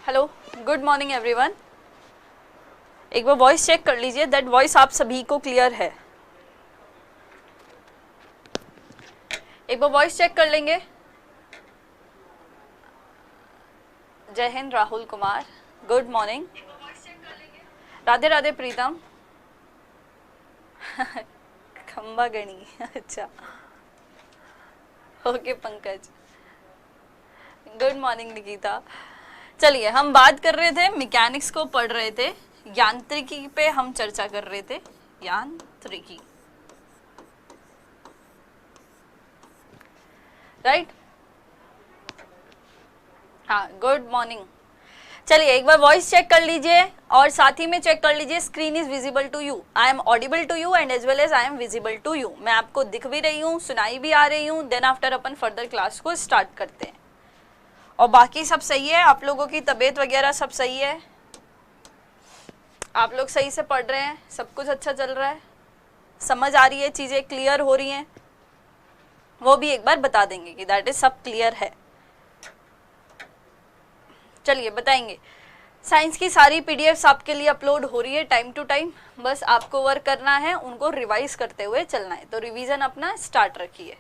Hello, good morning everyone. एक बार voice check कर लीजिए दैट वॉइस आप सभी को क्लियर है। एक बार वॉइस चेक कर लेंगे। जय हिंद राहुल कुमार, गुड मॉर्निंग। राधे राधे प्रीतम। खम्बा गणी, अच्छा okay Pankaj, good morning Nikita. चलिए, हम बात कर रहे थे, मैकेनिक्स को पढ़ रहे थे, यांत्रिकी पे हम चर्चा कर रहे थे। यांत्रिकी, राइट? हाँ, गुड मॉर्निंग। चलिए एक बार वॉइस चेक कर लीजिए और साथ ही में चेक कर लीजिए screen is visible to you, I am audible to you and as well as I am visible to you. मैं आपको दिख भी रही हूँ, सुनाई भी आ रही हूँ। देन आफ्टर अपन फर्दर क्लास को स्टार्ट करते हैं। और बाकी सब सही है? आप लोगों की तबीयत वगैरह सब सही है? आप लोग सही से पढ़ रहे हैं? सब कुछ अच्छा चल रहा है? समझ आ रही है? चीजें क्लियर हो रही हैं? वो भी एक बार बता देंगे कि दैट इज सब क्लियर है। चलिए बताएंगे। साइंस की सारी पीडीएफ्स आपके लिए अपलोड हो रही है टाइम टू टाइम, बस आपको वर्क करना है, उनको रिवाइज करते हुए चलना है। तो रिवीजन अपना स्टार्ट रखिए।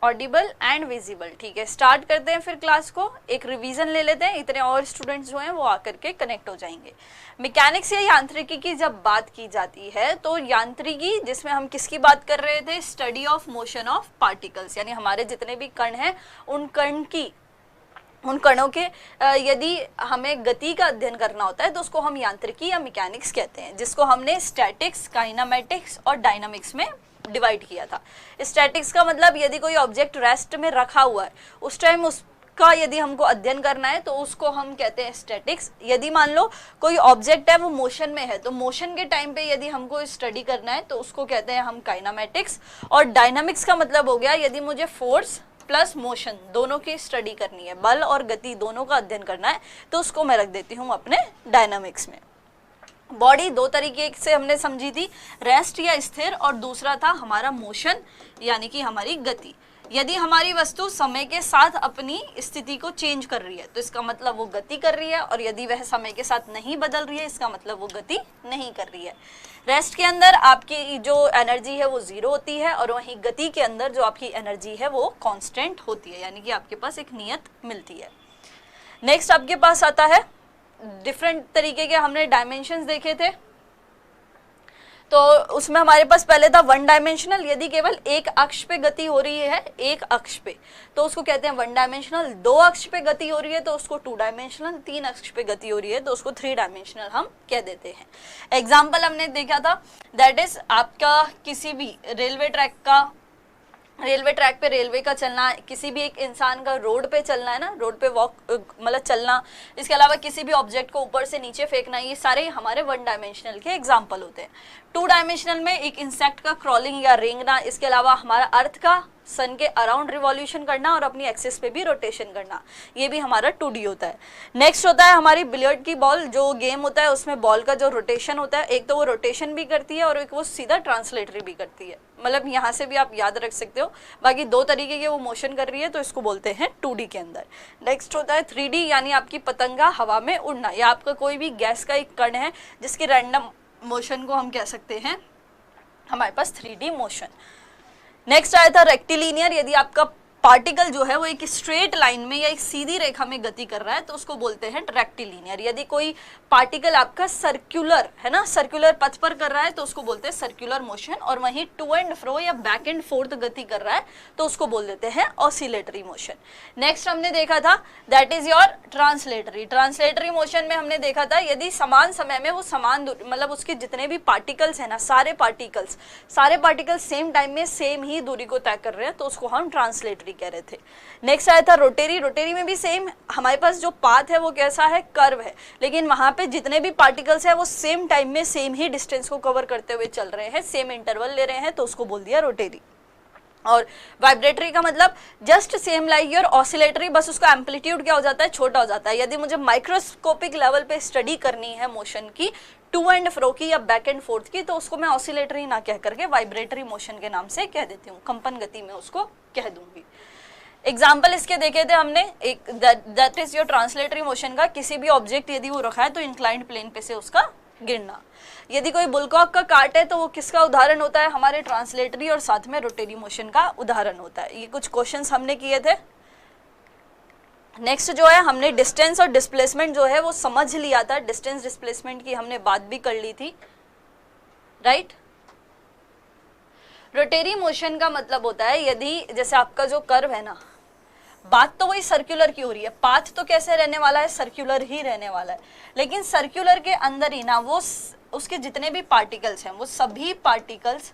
ऑडिबल एंड विजिबल, ठीक है। स्टार्ट करते हैं फिर क्लास को, एक रिवीजन ले लेते हैं, इतने और स्टूडेंट्स जो हैं वो आकर के कनेक्ट हो जाएंगे। मैकेनिक्स या यांत्रिकी की जब बात की जाती है तो यांत्रिकी, जिसमें हम किसकी बात कर रहे थे? Study of motion of particles, यानी हमारे जितने भी कण हैं उन कणों के यदि हमें गति का अध्ययन करना होता है तो उसको हम यांत्रिकी या मैकेनिक्स कहते हैं, जिसको हमने स्टैटिक्स, काइनेमेटिक्स और डायनामिक्स में डिवाइड किया था। स्टैटिक्स का मतलब यदि कोई ऑब्जेक्ट रेस्ट में रखा हुआ है उस टाइम उसका यदि हमको अध्ययन करना है तो उसको हम कहते हैं स्टैटिक्स। यदि मान लो कोई ऑब्जेक्ट है वो मोशन में है तो मोशन के टाइम पे यदि हमको स्टडी करना है तो उसको कहते हैं हम काइनेमेटिक्स। और डायनामिक्स का मतलब हो गया यदि मुझे फोर्स प्लस मोशन दोनों की स्टडी करनी है, बल और गति दोनों का अध्ययन करना है, तो उसको मैं रख देती हूँ अपने डायनामिक्स में। बॉडी दो तरीके से हमने समझी थी, रेस्ट या स्थिर, और दूसरा था हमारा मोशन यानी कि हमारी गति। यदि हमारी वस्तु समय के साथ अपनी स्थिति को चेंज कर रही है तो इसका मतलब वो गति कर रही है, और यदि वह समय के साथ नहीं बदल रही है इसका मतलब वो गति नहीं कर रही है। रेस्ट के अंदर आपकी जो एनर्जी है वो जीरो होती है, और वहीं गति के अंदर जो आपकी एनर्जी है वो कांस्टेंट होती है, यानी कि आपके पास एक नियत मिलती है। नेक्स्ट आपके पास आता है, डिफरेंट तरीके के हमने डायमेंशंस देखे थे। तो उसमें हमारे पास पहले था वन डायमेंशनल, यदि केवल एक अक्ष पे गति हो रही है, एक अक्ष पे, तो उसको कहते हैं वन डायमेंशनल। दो अक्ष पे गति हो रही है तो उसको टू डायमेंशनल। तीन अक्ष पे गति हो रही है तो उसको थ्री डायमेंशनल हम कह देते हैं। एग्जाम्पल हमने देखा था, दैट इज आपका किसी भी रेलवे ट्रैक पे रेलवे का चलना, किसी भी एक इंसान का रोड पे चलना है ना, रोड पे वॉक मतलब चलना, इसके अलावा किसी भी ऑब्जेक्ट को ऊपर से नीचे फेंकना, ये सारे हमारे वन डायमेंशनल के एग्जांपल होते हैं। टू डायमेंशनल में एक इंसेक्ट का क्रॉलिंग या रेंगना, इसके अलावा हमारा अर्थ का सन के अराउंड रिवॉल्यूशन करना और अपनी एक्सिस पे भी रोटेशन करना, ये भी हमारा 2D होता है। नेक्स्ट होता है हमारी बिलियर्ड की बॉल, जो गेम होता है उसमें बॉल का जो रोटेशन होता है, एक तो वो रोटेशन भी करती है और एक वो सीधा ट्रांसलेटरी भी करती है, मतलब यहाँ से भी आप याद रख सकते हो। बाकी दो तरीके के वो मोशन कर रही है तो इसको बोलते हैं 2D के अंदर। नेक्स्ट होता है 3D, यानी आपकी पतंगा हवा में उड़ना, या आपका कोई भी गैस का एक कण है जिसकी रैंडम मोशन को हम कह सकते हैं हमारे पास 3D मोशन। नेक्स्ट आया था रेक्टिलिनियर, यदि आपका पार्टिकल जो है वो एक स्ट्रेट लाइन में या एक सीधी रेखा में गति कर रहा है तो उसको बोलते हैं रेक्टिलिनियर। यदि कोई पार्टिकल आपका सर्कुलर है ना, सर्कुलर पथ पर कर रहा है तो उसको बोलते हैं सर्कुलर मोशन, और वहीं टू एंड फ्रो या बैक एंड फोर्थ गति कर रहा है तो उसको बोल देते हैं ऑसिलेटरी मोशन। नेक्स्ट हमने देखा था that is your translatory motion में हमने देखा था यदि समान समय में वो समान मतलब उसके जितने भी पार्टिकल्स है ना, सारे पार्टिकल्स सेम टाइम में सेम ही दूरी को तय कर रहे हैं तो उसको हम ट्रांसलेटरी कह रहे थे। नेक्स्ट आया था रोटेरी में भी सेम, हमारे पास जो पाथ है वो कैसा है, कर्व है, लेकिन वहां पे जितने भी पार्टिकल्स है वो सेम टाइम में सेम ही डिस्टेंस को कवर करते हुए चल रहे हैं, सेम इंटरवल ले रहे हैं तो उसको बोल दिया रोटेरी। और वाइब्रेटरी का मतलब just same like your oscillatory, बस उसका एम्पलीट्यूड क्या हो जाता है, छोटा हो जाता है। यदि मुझे माइक्रोस्कोपिक लेवल पे स्टडी करनी है मोशन की, टू एंड फ्रो की या बैक एंड फोर्थ की, तो उसको मैं ऑसिलेटरी ना कह करके वाइब्रेटरी मोशन के नाम से कह देती हूँ, कंपन गति में उसको कह दूंगी। एग्जाम्पल इसके देखे थे हमने, एक that is your translatory motion का, किसी भी ऑब्जेक्ट यदि वो रखा है तो इंक्लाइंड प्लेन पे से उसका गिरना। यदि कोई बुलकॉक का काट है तो वो किसका उदाहरण होता है, हमारे ट्रांसलेटरी और साथ में रोटेरी मोशन का उदाहरण होता है। ये कुछ क्वेश्चंस हमने किए थे। नेक्स्ट जो है, हमने डिस्टेंस और डिस्प्लेसमेंट जो है वो समझ लिया था, डिस्टेंस डिस्प्लेसमेंट की हमने बात भी कर ली थी, राइट। रोटेरी मोशन का मतलब होता है यदि जैसे आपका जो कर्व है ना, बात तो वही सर्कुलर की हो रही है, पाथ तो कैसे रहने वाला है, सर्कुलर ही रहने वाला है, लेकिन सर्कुलर के अंदर ही ना वो उसके जितने भी पार्टिकल्स हैं वो सभी particles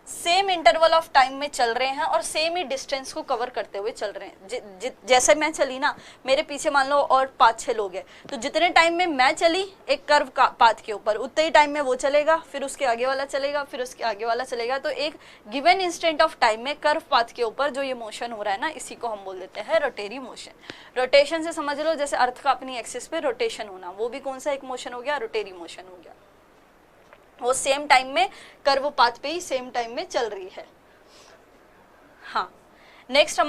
same interval of time में चल रहे हैं और सेम ही डिस्टेंस को कवर करते हुए चल रहे हैं। जैसे मैं चली ना, मेरे पीछे मान लो और 5-6 लोग हैं, तो जितने टाइम में मैं चली एक कर्व का पाथ के ऊपर, उतने ही टाइम में वो चलेगा, फिर उसके आगे वाला चलेगा, फिर उसके आगे वाला चलेगा। तो एक गिवन इंस्टेंट ऑफ टाइम में कर्व पाथ के ऊपर जो ये मोशन हो रहा है ना, इसी को हम बोल देते हैं रोटेरी मोशन। रोटेशन से समझ लो जैसे अर्थ का अपनी एक्सिस पे रोटेशन होना, वो भी कौन सा एक मोशन हो गया, रोटेरी मोशन हो गया। वो सेम टाइम में कर्व पाथ पे ही सेम टाइम में चल रही है। हाँ, नेक्स्ट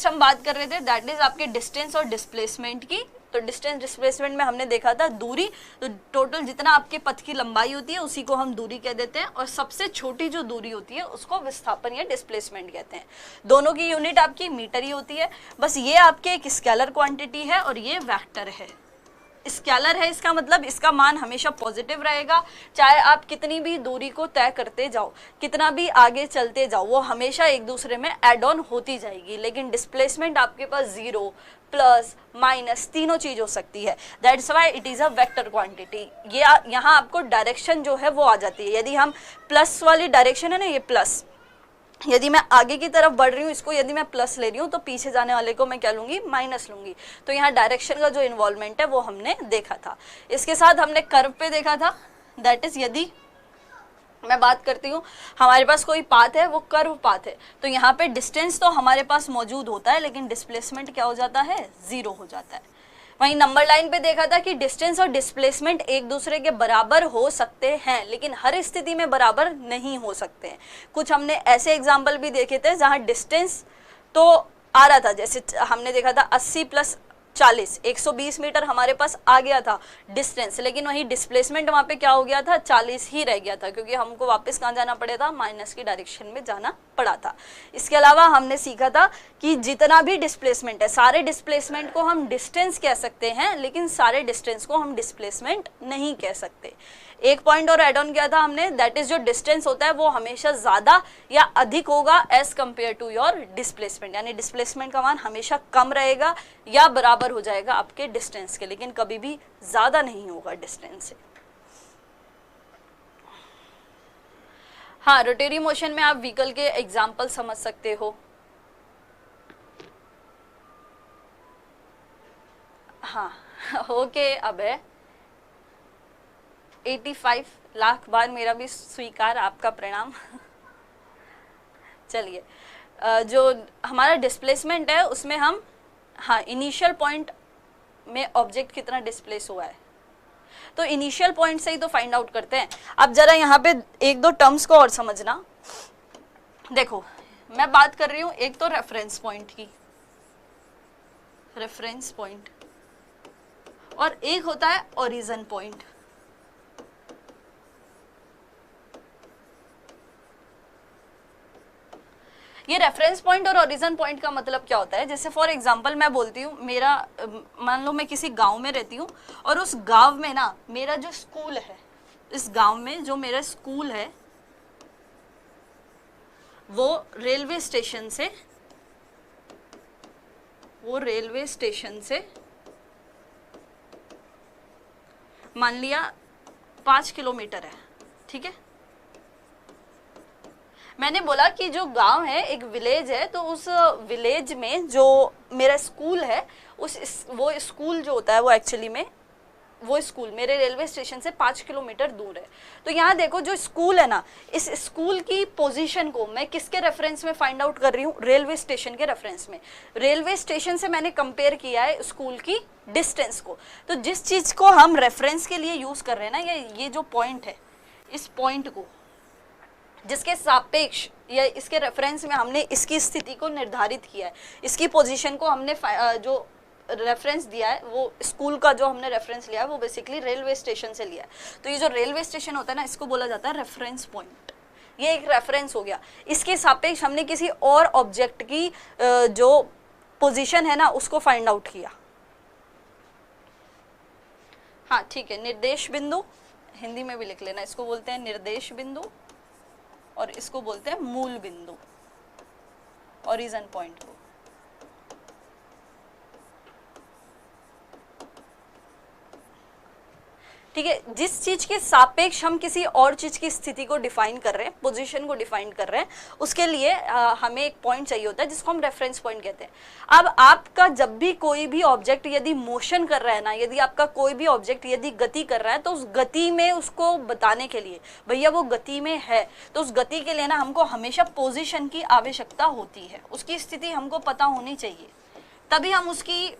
हम बात कर रहे थे दैट इज आपके डिस्टेंस और डिस्प्लेसमेंट की। तो डिस्टेंस डिस्प्लेसमेंट में हमने देखा था दूरी, तो टोटल जितना आपके पथ की लंबाई होती है उसी को हम दूरी कह देते हैं, और सबसे छोटी जो दूरी होती है उसको विस्थापन या डिस्प्लेसमेंट कहते हैं। दोनों की यूनिट आपकी मीटर ही होती है, बस ये आपके एक स्केलर क्वांटिटी है और ये वेक्टर है। स्केलर है, इसका मतलब इसका मान हमेशा पॉजिटिव रहेगा, चाहे आप कितनी भी दूरी को तय करते जाओ, कितना भी आगे चलते जाओ, वो हमेशा एक दूसरे में एड ऑन होती जाएगी। लेकिन डिस्प्लेसमेंट आपके पास 0, प्लस, माइनस तीनों चीज हो सकती है, that's why it is a vector quantity. ये यहाँ आपको डायरेक्शन जो है वो आ जाती है। यदि हम प्लस वाली डायरेक्शन है ना, ये प्लस, यदि मैं आगे की तरफ बढ़ रही हूँ, इसको यदि मैं प्लस ले रही हूँ तो पीछे जाने वाले को मैं क्या लूंगी, माइनस लूंगी। तो यहाँ डायरेक्शन का जो इन्वॉल्वमेंट है वो हमने देखा था। इसके साथ हमने कर्व पे देखा था, दैट इज यदि मैं बात करती हूँ हमारे पास कोई पाथ है, वो कर्व पाथ है, तो यहाँ पे डिस्टेंस तो हमारे पास मौजूद होता है, लेकिन डिस्प्लेसमेंट क्या हो जाता है, 0 हो जाता है। वहीं नंबर लाइन पे देखा था कि डिस्टेंस और डिस्प्लेसमेंट एक दूसरे के बराबर हो सकते हैं, लेकिन हर स्थिति में बराबर नहीं हो सकते हैं। कुछ हमने ऐसे एग्जाम्पल भी देखे थे जहां डिस्टेंस तो आ रहा था, जैसे हमने देखा था 80 + 40, 120 मीटर हमारे पास आ गया था डिस्टेंस, लेकिन वही डिस्प्लेसमेंट वहाँ पे क्या हो गया था, 40 ही रह गया था, क्योंकि हमको वापस कहाँ जाना पड़ा था, माइनस की डायरेक्शन में जाना पड़ा था। इसके अलावा हमने सीखा था कि जितना भी डिस्प्लेसमेंट है, सारे डिस्प्लेसमेंट को हम डिस्टेंस कह सकते हैं, लेकिन सारे डिस्टेंस को हम डिस्प्लेसमेंट नहीं कह सकते। एक पॉइंट और एड ऑन किया था हमने, दैट इज जो डिस्टेंस होता है वो हमेशा ज्यादा या अधिक होगा as compare to your displacement, यानी डिस्प्लेसमेंट का मान हमेशा कम रहेगा या बराबर हो जाएगा आपके डिस्टेंस के, लेकिन कभी भी ज्यादा नहीं होगा डिस्टेंस से। हाँ, रोटेरी मोशन में आप व्हीकल के एग्जाम्पल समझ सकते हो। हाँ ओके, अब है 85 लाख बार मेरा भी स्वीकार, आपका प्रणाम। चलिए, जो हमारा डिस्प्लेसमेंट है उसमें हम, हाँ, इनिशियल पॉइंट में ऑब्जेक्ट कितना डिस्प्लेस हुआ है, तो इनिशियल पॉइंट से ही तो फाइंड आउट करते हैं। अब जरा यहाँ पे 1-2 टर्म्स को और समझना। देखो, मैं बात कर रही हूँ एक तो रेफरेंस पॉइंट की, रेफरेंस पॉइंट, और एक होता है ओरिजिन पॉइंट। ये रेफरेंस पॉइंट और ओरिजिन पॉइंट का मतलब क्या होता है, जैसे फॉर एग्जांपल मैं बोलती हूँ, मेरा मान लो मैं किसी गांव में रहती हूँ और उस गांव में ना मेरा जो स्कूल है, इस गांव में जो मेरा स्कूल है वो रेलवे स्टेशन से मान लिया 5 किलोमीटर है, ठीक है। मैंने बोला कि जो गांव है एक विलेज है, तो उस विलेज में जो मेरा स्कूल है, वो स्कूल जो होता है वो एक्चुअली में वो स्कूल मेरे रेलवे स्टेशन से 5 किलोमीटर दूर है। तो यहाँ देखो, जो स्कूल है ना, इस स्कूल की पोजीशन को मैं किसके रेफरेंस में फाइंड आउट कर रही हूँ, रेलवे स्टेशन के रेफरेंस में। रेलवे स्टेशन से मैंने कंपेयर किया है स्कूल की डिस्टेंस को। तो जिस चीज को हम रेफरेंस के लिए यूज कर रहे हैं ना, ये जो पॉइंट है, इस पॉइंट को जिसके सापेक्ष या इसके रेफरेंस में हमने इसकी स्थिति को निर्धारित किया है, इसकी पोजीशन को हमने जो रेफरेंस दिया है, वो स्कूल का जो हमने रेफरेंस लिया है वो बेसिकली रेलवे स्टेशन से लिया है। तो ये जो रेलवे स्टेशन होता है ना, इसको बोला जाता है रेफरेंस पॉइंट। ये एक रेफरेंस हो गया। इसके सापेक्ष हमने किसी और ऑब्जेक्ट की जो पोजीशन है ना उसको फाइंड आउट किया। हाँ ठीक है, निर्देश बिंदु, हिंदी में भी लिख लेना, इसको बोलते हैं निर्देश बिंदु और इसको बोलते हैं मूल बिंदु, ओरिजिन पॉइंट को। ठीक है, जिस चीज के सापेक्ष हम किसी और चीज की स्थिति को डिफाइन कर रहे हैं, पोजीशन को डिफाइन कर रहे हैं, उसके लिए हमें एक पॉइंट चाहिए होता है जिसको हम रेफरेंस पॉइंट कहते हैं। अब आपका जब भी कोई भी ऑब्जेक्ट यदि मोशन कर रहा है ना, यदि आपका कोई भी ऑब्जेक्ट यदि गति कर रहा है, तो उस गति में उसको बताने के लिए भैया वो गति में है, तो उस गति के लिए ना हमको हमेशा पोजिशन की आवश्यकता होती है, उसकी स्थिति हमको पता होनी चाहिए, तभी हम उसकी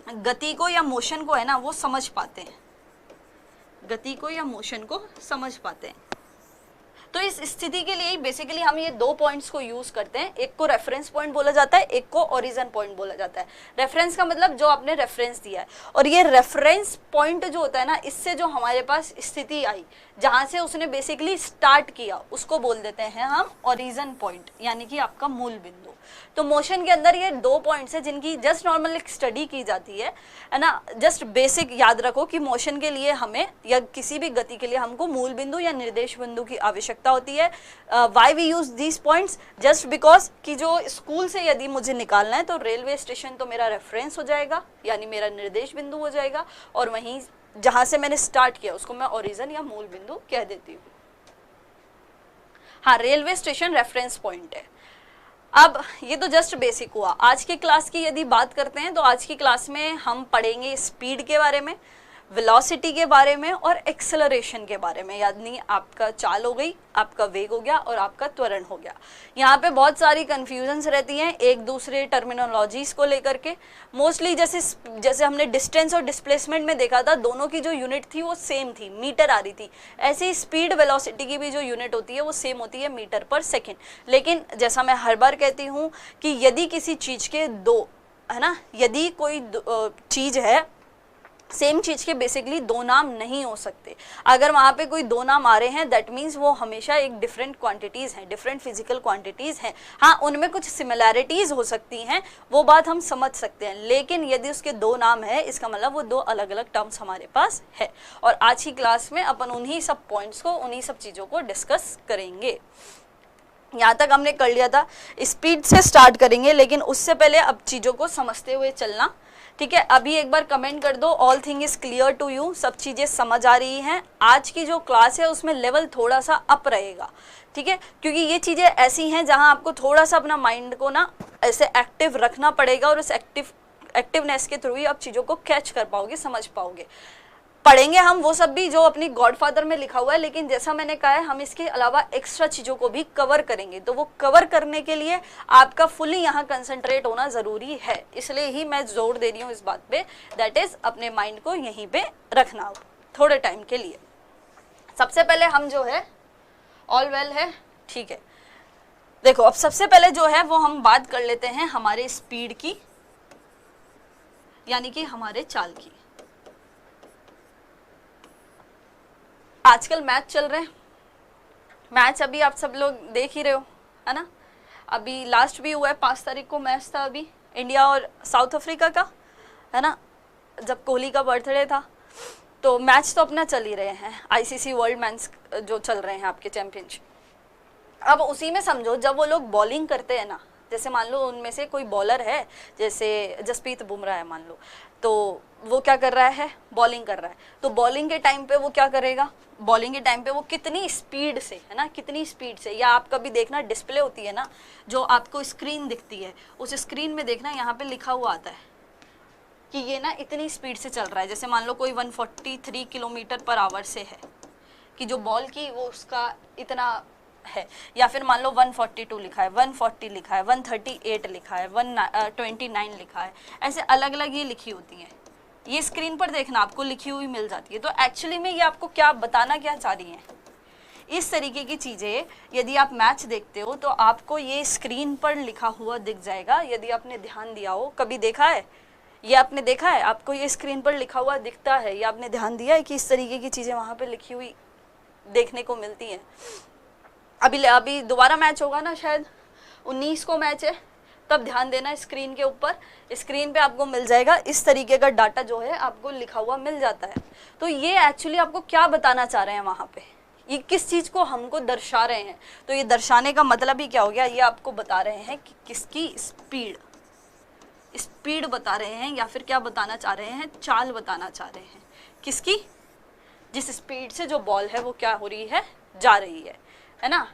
गति को या मोशन को है ना वो समझ पाते हैं, गति को या मोशन को समझ पाते हैं। तो इस स्थिति के लिए बेसिकली हम ये दो पॉइंट्स को यूज करते हैं, एक को रेफरेंस पॉइंट बोला जाता है, एक को ओरिजिन पॉइंट बोला जाता है। रेफरेंस का मतलब जो आपने रेफरेंस दिया है, और ये रेफरेंस पॉइंट जो होता है ना, इससे जो हमारे पास स्थिति आई, जहां से उसने बेसिकली स्टार्ट किया, उसको बोल देते हैं हम ओरिजिन पॉइंट, यानी कि आपका मूल बिंदु। तो मोशन के अंदर ये दो पॉइंट्स है जिनकी जस्ट नॉर्मल एक स्टडी की जाती है ना। जस्ट बेसिक याद रखो कि मोशन के लिए हमें या किसी भी गति के लिए हमको मूल बिंदु या निर्देश बिंदु की आवश्यकता होती है। Why we use these points, just because कि जो स्कूल से यदि मुझे निकालना है तो रेलवे स्टेशन तो मेरा रेफरेंस हो जाएगा, यानी मेरा निर्देश बिंदु हो जाएगा, और वहीं जहां से मैंने स्टार्ट किया उसको मैं ओरिजिन या मूल बिंदु कह देती हूँ। हाँ, रेलवे स्टेशन रेफरेंस पॉइंट है। अब ये तो जस्ट बेसिक हुआ। आज की क्लास की यदि बात करते हैं तो आज की क्लास में हम पढ़ेंगे स्पीड के बारे में, वेलोसिटी के बारे में और एक्सेलरेशन के बारे में। यानी आपका चाल हो गई, आपका वेग हो गया और आपका त्वरण हो गया। यहाँ पे बहुत सारी कन्फ्यूजन्स रहती हैं एक दूसरे टर्मिनोलॉजीज को लेकर के। मोस्टली जैसे हमने डिस्टेंस और डिस्प्लेसमेंट में देखा था, दोनों की जो यूनिट थी वो सेम थी, मीटर आ रही थी। ऐसे ही स्पीड वेलोसिटी की भी जो यूनिट होती है वो सेम होती है, मीटर पर सेकेंड। लेकिन जैसा मैं हर बार कहती हूँ कि यदि किसी चीज़ के दो, है ना, यदि कोई चीज़ है, सेम चीज के बेसिकली दो नाम नहीं हो सकते। अगर वहाँ पे कोई दो नाम आ रहे हैं, दैट मीन्स वो हमेशा एक डिफरेंट क्वांटिटीज हैं, डिफरेंट फिजिकल क्वांटिटीज हैं। हाँ, उनमें कुछ सिमिलैरिटीज हो सकती हैं, वो बात हम समझ सकते हैं, लेकिन यदि उसके दो नाम है, इसका मतलब वो दो अलग अलग टर्म्स हमारे पास है। और आज की क्लास में अपन उन्हीं सब पॉइंट्स को, उन्हीं सब चीज़ों को डिस्कस करेंगे। यहाँ तक हमने कर लिया था, स्पीड से स्टार्ट करेंगे, लेकिन उससे पहले अब चीज़ों को समझते हुए चलना। ठीक है, अभी एक बार कमेंट कर दो, all thing is clear to you, सब चीज़ें समझ आ रही हैं। आज की जो क्लास है उसमें लेवल थोड़ा सा अप रहेगा, ठीक है, क्योंकि ये चीज़ें ऐसी हैं जहां आपको थोड़ा सा अपना माइंड को ना ऐसे एक्टिव रखना पड़ेगा, और उस एक्टिवनेस के थ्रू ही आप चीज़ों को कैच कर पाओगे, समझ पाओगे। पढ़ेंगे हम वो सब भी जो अपनी गॉडफादर में लिखा हुआ है, लेकिन जैसा मैंने कहा है हम इसके अलावा एक्स्ट्रा चीज़ों को भी कवर करेंगे। तो वो कवर करने के लिए आपका फुली यहाँ कंसंट्रेट होना ज़रूरी है, इसलिए ही मैं जोर दे रही हूँ इस बात पे, दैट इज़ अपने माइंड को यहीं पे रखना थोड़े टाइम के लिए। सबसे पहले हम जो है, ऑल वेल है, ठीक है, देखो अब सबसे पहले जो है वो हम बात कर लेते हैं हमारे स्पीड की, यानी कि हमारे चाल की। आजकल मैच चल रहे हैं, मैच अभी आप सब लोग देख ही रहे हो, है ना। अभी लास्ट भी हुआ है, 5 तारीख को मैच था अभी इंडिया और साउथ अफ्रीका का, है ना, जब कोहली का बर्थडे था। तो मैच तो अपना चल ही रहे हैं, आईसीसी वर्ल्ड मैच जो चल रहे हैं आपके चैंपियनशिप। अब उसी में समझो, जब वो लोग बॉलिंग करते हैं ना, जैसे मान लो उनमें से कोई बॉलर है, जैसे जसप्रीत बुमराह है मान लो, तो वो क्या कर रहा है, बॉलिंग कर रहा है। तो बॉलिंग के टाइम पे वो क्या करेगा, बॉलिंग के टाइम पे वो कितनी स्पीड से, है ना, कितनी स्पीड से, या आप कभी देखना डिस्प्ले होती है ना, जो आपको स्क्रीन दिखती है, उस स्क्रीन में देखना यहाँ पे लिखा हुआ आता है कि ये ना इतनी स्पीड से चल रहा है। जैसे मान लो कोई 143 किलोमीटर पर आवर से है, कि जो बॉल की वो उसका इतना है, या फिर मान लो 142 लिखा है, 140 लिखा है, 138 लिखा है, 129 लिखा है, ऐसे अलग अलग ये लिखी होती हैं। ये स्क्रीन पर देखना आपको लिखी हुई मिल जाती है। तो एक्चुअली में ये आपको क्या बताना क्या चाह रही है, इस तरीके की चीज़ें यदि आप मैच देखते हो तो आपको ये स्क्रीन पर लिखा हुआ दिख जाएगा, यदि आपने ध्यान दिया हो। कभी देखा है ये, आपने देखा है आपको ये स्क्रीन पर लिखा हुआ दिखता है, ये आपने ध्यान दिया है कि इस तरीके की चीज़ें वहाँ पे लिखी हुई देखने को मिलती हैं। अभी दोबारा मैच होगा ना, शायद 19 को मैच है, तब ध्यान देना स्क्रीन के ऊपर। स्क्रीन पे आपको मिल जाएगा इस तरीके का डाटा जो है आपको लिखा हुआ मिल जाता है। तो ये एक्चुअली आपको क्या बताना चाह रहे हैं वहाँ पे, ये किस चीज़ को हमको दर्शा रहे हैं। तो ये दर्शाने का मतलब ही क्या हो गया, ये आपको बता रहे हैं कि किसकी स्पीड बता रहे हैं, या फिर क्या बताना चाह रहे हैं, चाल बताना चाह रहे हैं। किसकी? जिस स्पीड से जो बॉल है वो क्या हो रही है, जा रही है ना।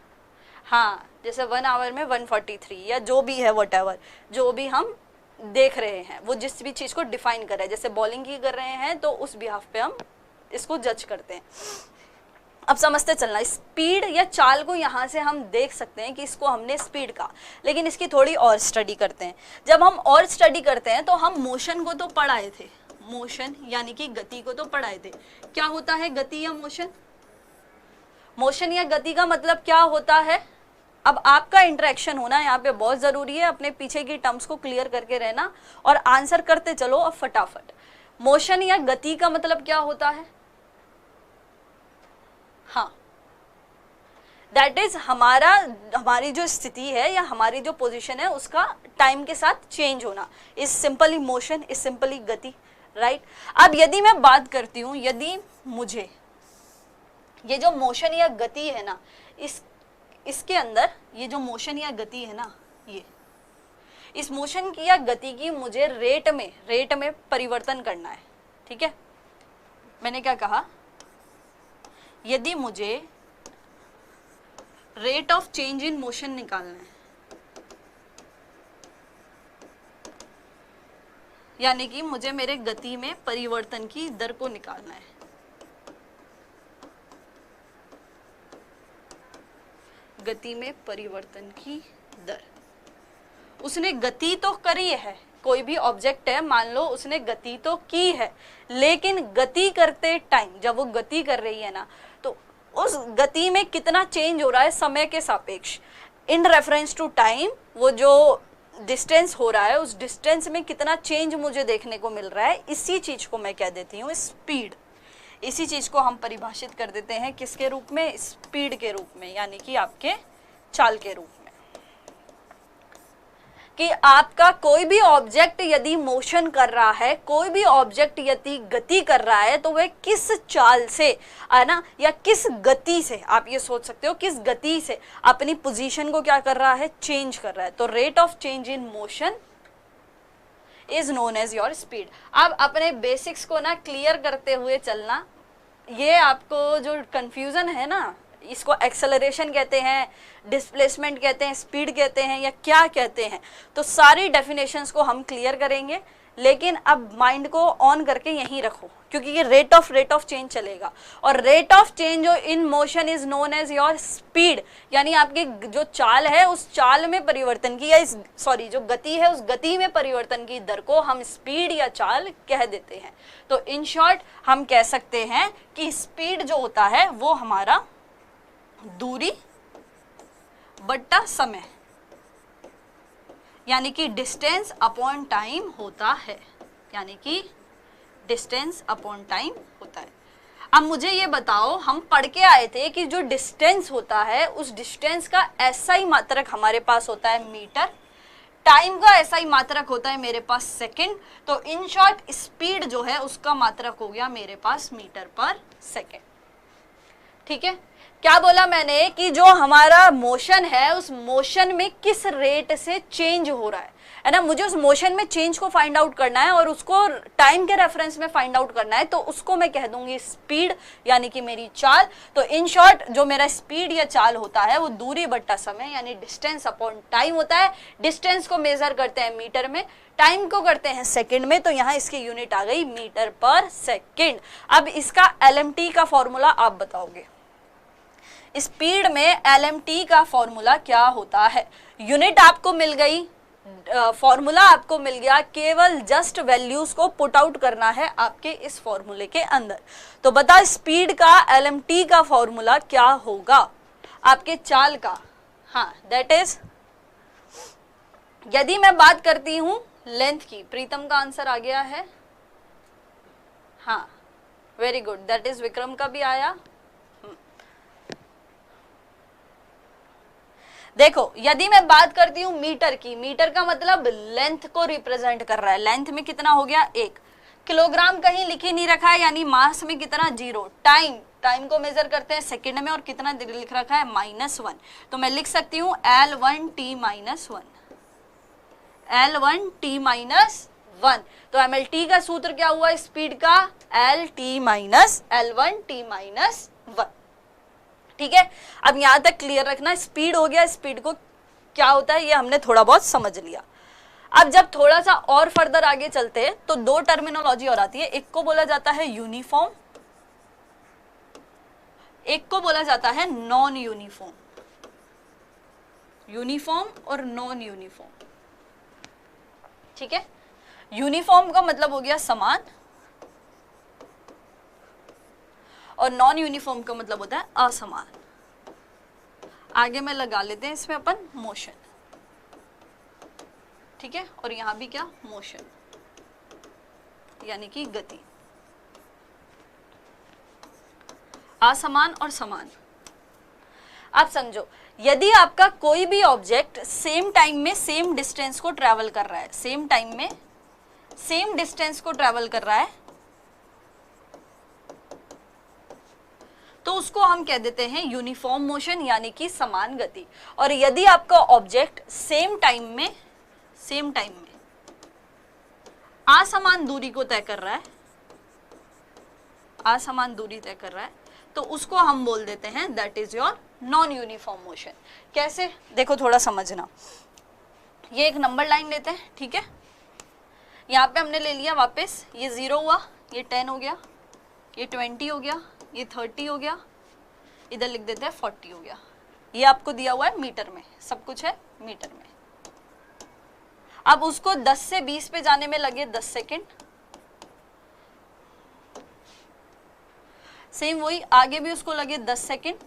हाँ, जैसे 1 आवर में 143 या जो भी है, व्हाटएवर जो भी हम देख रहे हैं, वो जिस भी चीज़ को डिफाइन कर रहे हैं, जैसे बॉलिंग की कर रहे हैं तो उस बिहाफ पे हम इसको जज करते हैं। अब समझते चलना, स्पीड या चाल को यहाँ से हम देख सकते हैं कि इसको हमने स्पीड कहा, लेकिन इसकी थोड़ी और स्टडी करते हैं। जब हम और स्टडी करते हैं तो हम मोशन को तो पढ़ाए थे, मोशन यानी कि गति को तो पढ़ाए थे। क्या होता है गति या मोशन? मोशन या गति का मतलब क्या होता है? अब आपका इंटरेक्शन होना यहाँ पे बहुत ज़रूरी है, अपने पीछे की टर्म्स को क्लियर करके रहना और आंसर करते चलो अब फटाफट। मोशन या गति का मतलब क्या होता है? हाँ, दैट इज हमारी जो स्थिति है या हमारी जो पोजीशन है उसका टाइम के साथ चेंज होना, is simply motion, is simply गति, राइट। अब यदि मैं बात करती हूँ, यदि मुझे ये जो मोशन या गति है ना, इसके अंदर ये जो मोशन या गति है ना, ये इस मोशन की या गति की मुझे रेट में परिवर्तन करना है, ठीक है। मैंने क्या कहा, यदि मुझे rate of change in motion निकालना है, यानी कि मुझे मेरे गति में परिवर्तन की दर को निकालना है, गति में परिवर्तन की दर। उसने गति तो करी है, कोई भी ऑब्जेक्ट है, मान लो उसने गति तो की है, लेकिन गति करते टाइम जब वो गति कर रही है ना, तो उस गति में कितना चेंज हो रहा है समय के सापेक्ष, इन रेफरेंस टू टाइम, वो जो डिस्टेंस हो रहा है उस डिस्टेंस में कितना चेंज मुझे देखने को मिल रहा है, इसी चीज को मैं क्या देती हूँ, स्पीड। इसी चीज को हम परिभाषित कर देते हैं किसके रूप में, स्पीड के रूप में, यानी कि आपके चाल के रूप में। कि आपका कोई भी ऑब्जेक्ट यदि मोशन कर रहा है, कोई भी ऑब्जेक्ट यदि गति कर रहा है, तो वह किस चाल से, है ना, या किस गति से, आप ये सोच सकते हो किस गति से अपनी पोजीशन को क्या कर रहा है, चेंज कर रहा है। तो rate of change in motion is known as your speed. अब अपने बेसिक्स को ना क्लियर करते हुए चलना, ये आपको जो कंफ्यूजन है ना, इसको एक्सेलरेशन कहते हैं, डिस्प्लेसमेंट कहते हैं, स्पीड कहते हैं, या क्या कहते हैं, तो सारी डेफिनेशंस को हम क्लियर करेंगे। लेकिन अब माइंड को ऑन करके यहीं रखो, क्योंकि ये रेट ऑफ चेंज चलेगा, और rate of change in motion is known as your speed, यानी आपकी जो चाल है उस चाल में परिवर्तन की, या जो गति है उस गति में परिवर्तन की दर को हम स्पीड या चाल कह देते हैं। तो इन शॉर्ट हम कह सकते हैं कि स्पीड जो होता है वो हमारा दूरी बट्टा समय, यानी कि डिस्टेंस अपॉन टाइम होता है, यानी कि डिस्टेंस अपॉन टाइम होता है। अब मुझे ये बताओ, हम पढ़ के आए थे कि जो डिस्टेंस होता है उस डिस्टेंस का SI मात्रक हमारे पास होता है मीटर, टाइम का SI मात्रक होता है मेरे पास सेकंड। तो इन शॉर्ट स्पीड जो है उसका मात्रक हो गया मेरे पास मीटर पर सेकंड, ठीक है। क्या बोला मैंने कि जो हमारा मोशन है उस मोशन में किस रेट से चेंज हो रहा है ना, मुझे उस मोशन में चेंज को फाइंड आउट करना है और उसको टाइम के रेफरेंस में फाइंड आउट करना है, तो उसको मैं कह दूंगी स्पीड, यानी कि मेरी चाल। तो इन शॉर्ट जो मेरा स्पीड या चाल होता है वो दूरी बट्टा समय, यानी डिस्टेंस अपॉन टाइम होता है। डिस्टेंस को मेजर करते हैं मीटर में, टाइम को करते हैं सेकंड में, तो यहाँ इसकी यूनिट आ गई मीटर पर सेकंड। अब इसका LMT का फॉर्मूला आप बताओगे, स्पीड में LMT का फॉर्मूला क्या होता है। यूनिट आपको मिल गई, फॉर्मूला आपको मिल गया, केवल जस्ट वैल्यूज को पुट आउट करना है आपके इस फॉर्मूले के अंदर। तो बता स्पीड का LMT का फॉर्मूला क्या होगा आपके चाल का? हाँ, दैट इज, यदि मैं बात करती हूं लेंथ की, प्रीतम का आंसर आ गया है, हाँ very good, that is Vikram का भी आया। देखो यदि मैं बात करती हूं मीटर की, मीटर का मतलब लेंथ को रिप्रेजेंट कर रहा है। लेंथ में कितना हो गया 1 किलोग्राम, कहीं लिख ही नहीं रखा है, यानी मास में कितना 0। टाइम, टाइम को मेजर करते हैं सेकंड में और कितना लिख रखा है -1, तो मैं लिख सकती हूं L1T -1, L1T -1। तो MLT का सूत्र क्या हुआ स्पीड का? LT L1T -1। ठीक है, अब यहां तक क्लियर रखना, स्पीड हो गया, स्पीड को क्या होता है ये हमने थोड़ा बहुत समझ लिया। अब जब थोड़ा सा और फर्दर आगे चलते हैं तो दो टर्मिनोलॉजी और आती है, एक को बोला जाता है यूनिफॉर्म, एक को बोला जाता है नॉन यूनिफॉर्म। यूनिफॉर्म और नॉन यूनिफॉर्म, ठीक है। यूनिफॉर्म का मतलब हो गया समान और नॉन यूनिफॉर्म का मतलब होता है असमान। आगे में लगा लेते हैं इसमें अपन मोशन, ठीक है, और यहां भी क्या मोशन यानी कि गति। असमान और समान। आप समझो, यदि आपका कोई भी ऑब्जेक्ट सेम टाइम में सेम डिस्टेंस को ट्रेवल कर रहा है, सेम टाइम में सेम डिस्टेंस को ट्रेवल कर रहा है, तो उसको हम कह देते हैं यूनिफॉर्म मोशन यानी कि समान गति। और यदि आपका ऑब्जेक्ट सेम टाइम में असमान दूरी को तय कर रहा है, असमान दूरी तय कर रहा है, तो उसको हम बोल देते हैं that is your non uniform motion. कैसे? देखो थोड़ा समझना, ये एक नंबर लाइन लेते हैं, ठीक है, यहाँ पे हमने ले लिया वापस, ये 0 हुआ, ये 10 हो गया, ये 20 हो गया, ये 30 हो गया, इधर लिख देते हैं 40 हो गया। ये आपको दिया हुआ है मीटर में, सब कुछ है मीटर में। अब उसको 10 से 20 पे जाने में लगे 10 सेकेंड, सेम वही आगे भी उसको लगे 10 सेकेंड,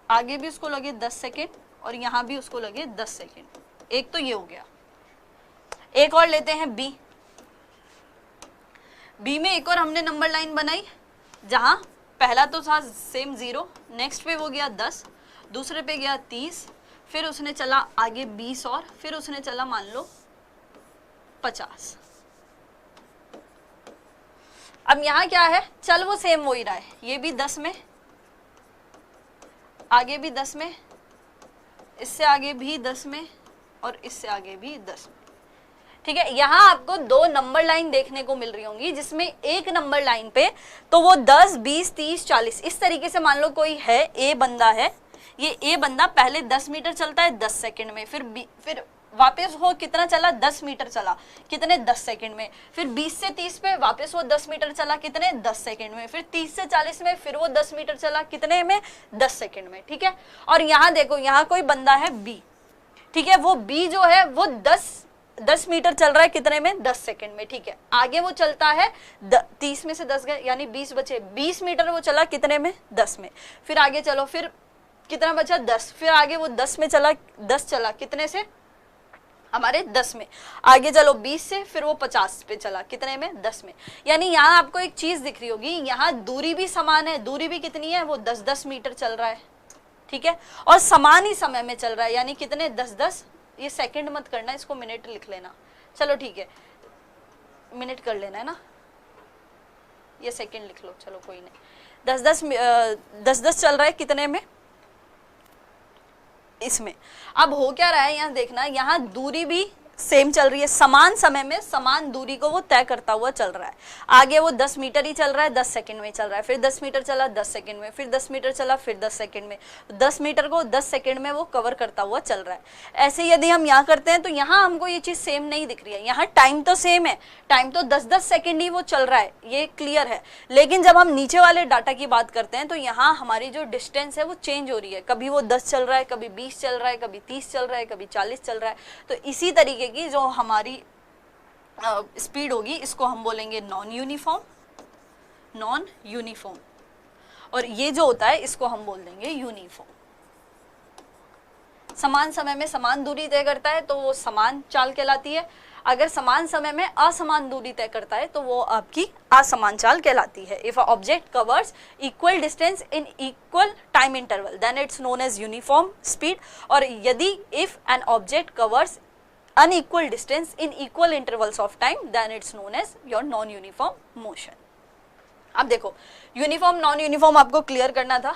आगे भी उसको लगे 10 सेकेंड और यहां भी उसको लगे 10 सेकेंड। एक तो ये हो गया। एक और लेते हैं बी। बी में एक और हमने नंबर लाइन बनाई, जहां पहला तो था सेम 0, नेक्स्ट पे वो गया 10, दूसरे पे गया 30, फिर उसने चला आगे 20 और फिर उसने चला मान लो 50। अब यहाँ क्या है, चल वो सेम वो ही रहा है, ये भी 10 में, आगे भी 10 में, इससे आगे भी 10 में और इससे आगे भी 10 में, ठीक है। यहाँ आपको दो नंबर लाइन देखने को मिल रही होंगी, जिसमें एक नंबर लाइन पे तो वो 10, 20, 30, 40 इस तरीके से मान लो कोई है, ए बंदा है, ये ए बंदा पहले 10 मीटर चलता है 10 सेकंड में, फिर वापस वो कितना चला 10 मीटर चला, कितने 10 सेकंड में, फिर 20 से 30 पे वापस वो 10 मीटर चला, कितने 10 सेकंड में, फिर 30 से 40 में फिर वो 10 मीटर चला, कितने में 10 सेकंड में, ठीक है। और यहाँ देखो, यहाँ कोई बंदा है बी, ठीक है, वो बी जो है वो 10 मीटर चल रहा है, कितने में 10 सेकंड में, ठीक है। आगे वो चलता है 30 में से 10 गए यानी 20 बचे, 20 मीटर वो चला कितने में 10 में, फिर आगे चलो, फिर कितना बचा 10, फिर आगे वो 10 में चला, 10 चला कितने से हमारे 10 में, आगे चलो 20 से, फिर वो 50 पे चला कितने में 10 में। यानी यहाँ आपको एक चीज दिख रही होगी, यहाँ दूरी भी समान है, दूरी भी कितनी है, वो 10-10 मीटर चल रहा है, ठीक है, और समान ही समय में चल रहा है, यानी कितने 10-10, ये सेकंड मत करना, इसको मिनट लिख लेना, चलो ठीक है, मिनट कर लेना है ना, ये सेकंड लिख लो, चलो कोई नहीं, 10-10 चल रहा है कितने में इसमें। अब हो क्या रहा है यहाँ देखना, यहाँ दूरी भी सेम चल रही है, समान समय में समान दूरी को वो तय करता हुआ चल रहा है। आगे वो 10 मीटर ही चल रहा है, 10 सेकंड में चल रहा है, फिर 10 मीटर चला 10 सेकंड में, फिर 10 मीटर चला फिर 10 सेकंड में, 10 मीटर को 10 सेकंड में वो कवर करता हुआ चल रहा है। ऐसे यदि हम यहाँ करते हैं तो यहाँ हमको ये चीज सेम नहीं दिख रही है, यहाँ टाइम तो सेम है, टाइम तो 10-10 सेकंड ही वो चल रहा है, ये क्लियर है। लेकिन जब हम नीचे वाले डाटा की बात करते हैं तो यहाँ हमारी जो डिस्टेंस है वो चेंज हो रही है, कभी वो 10 चल रहा है, कभी 20 चल रहा है, कभी 30 चल रहा है, कभी 40 चल रहा है। तो इसी तरीके तरीके की जो हमारी स्पीड होगी इसको हम बोलेंगे नॉन यूनिफॉर्म, और ये जो होता है इसको हम बोल देंगे यूनिफॉर्म। समान समय में समान दूरी तय करता है तो वो समान चाल कहलाती है, अगर समान समय में असमान दूरी तय करता है तो वो आपकी असमान चाल कहलाती है। If a object covers equal distance in equal time interval then it's known as uniform speed, और यदि if an object covers unequal distance in equal intervals of time then it's known as your non uniform motion. अब देखो uniform non uniform आपको clear करना था,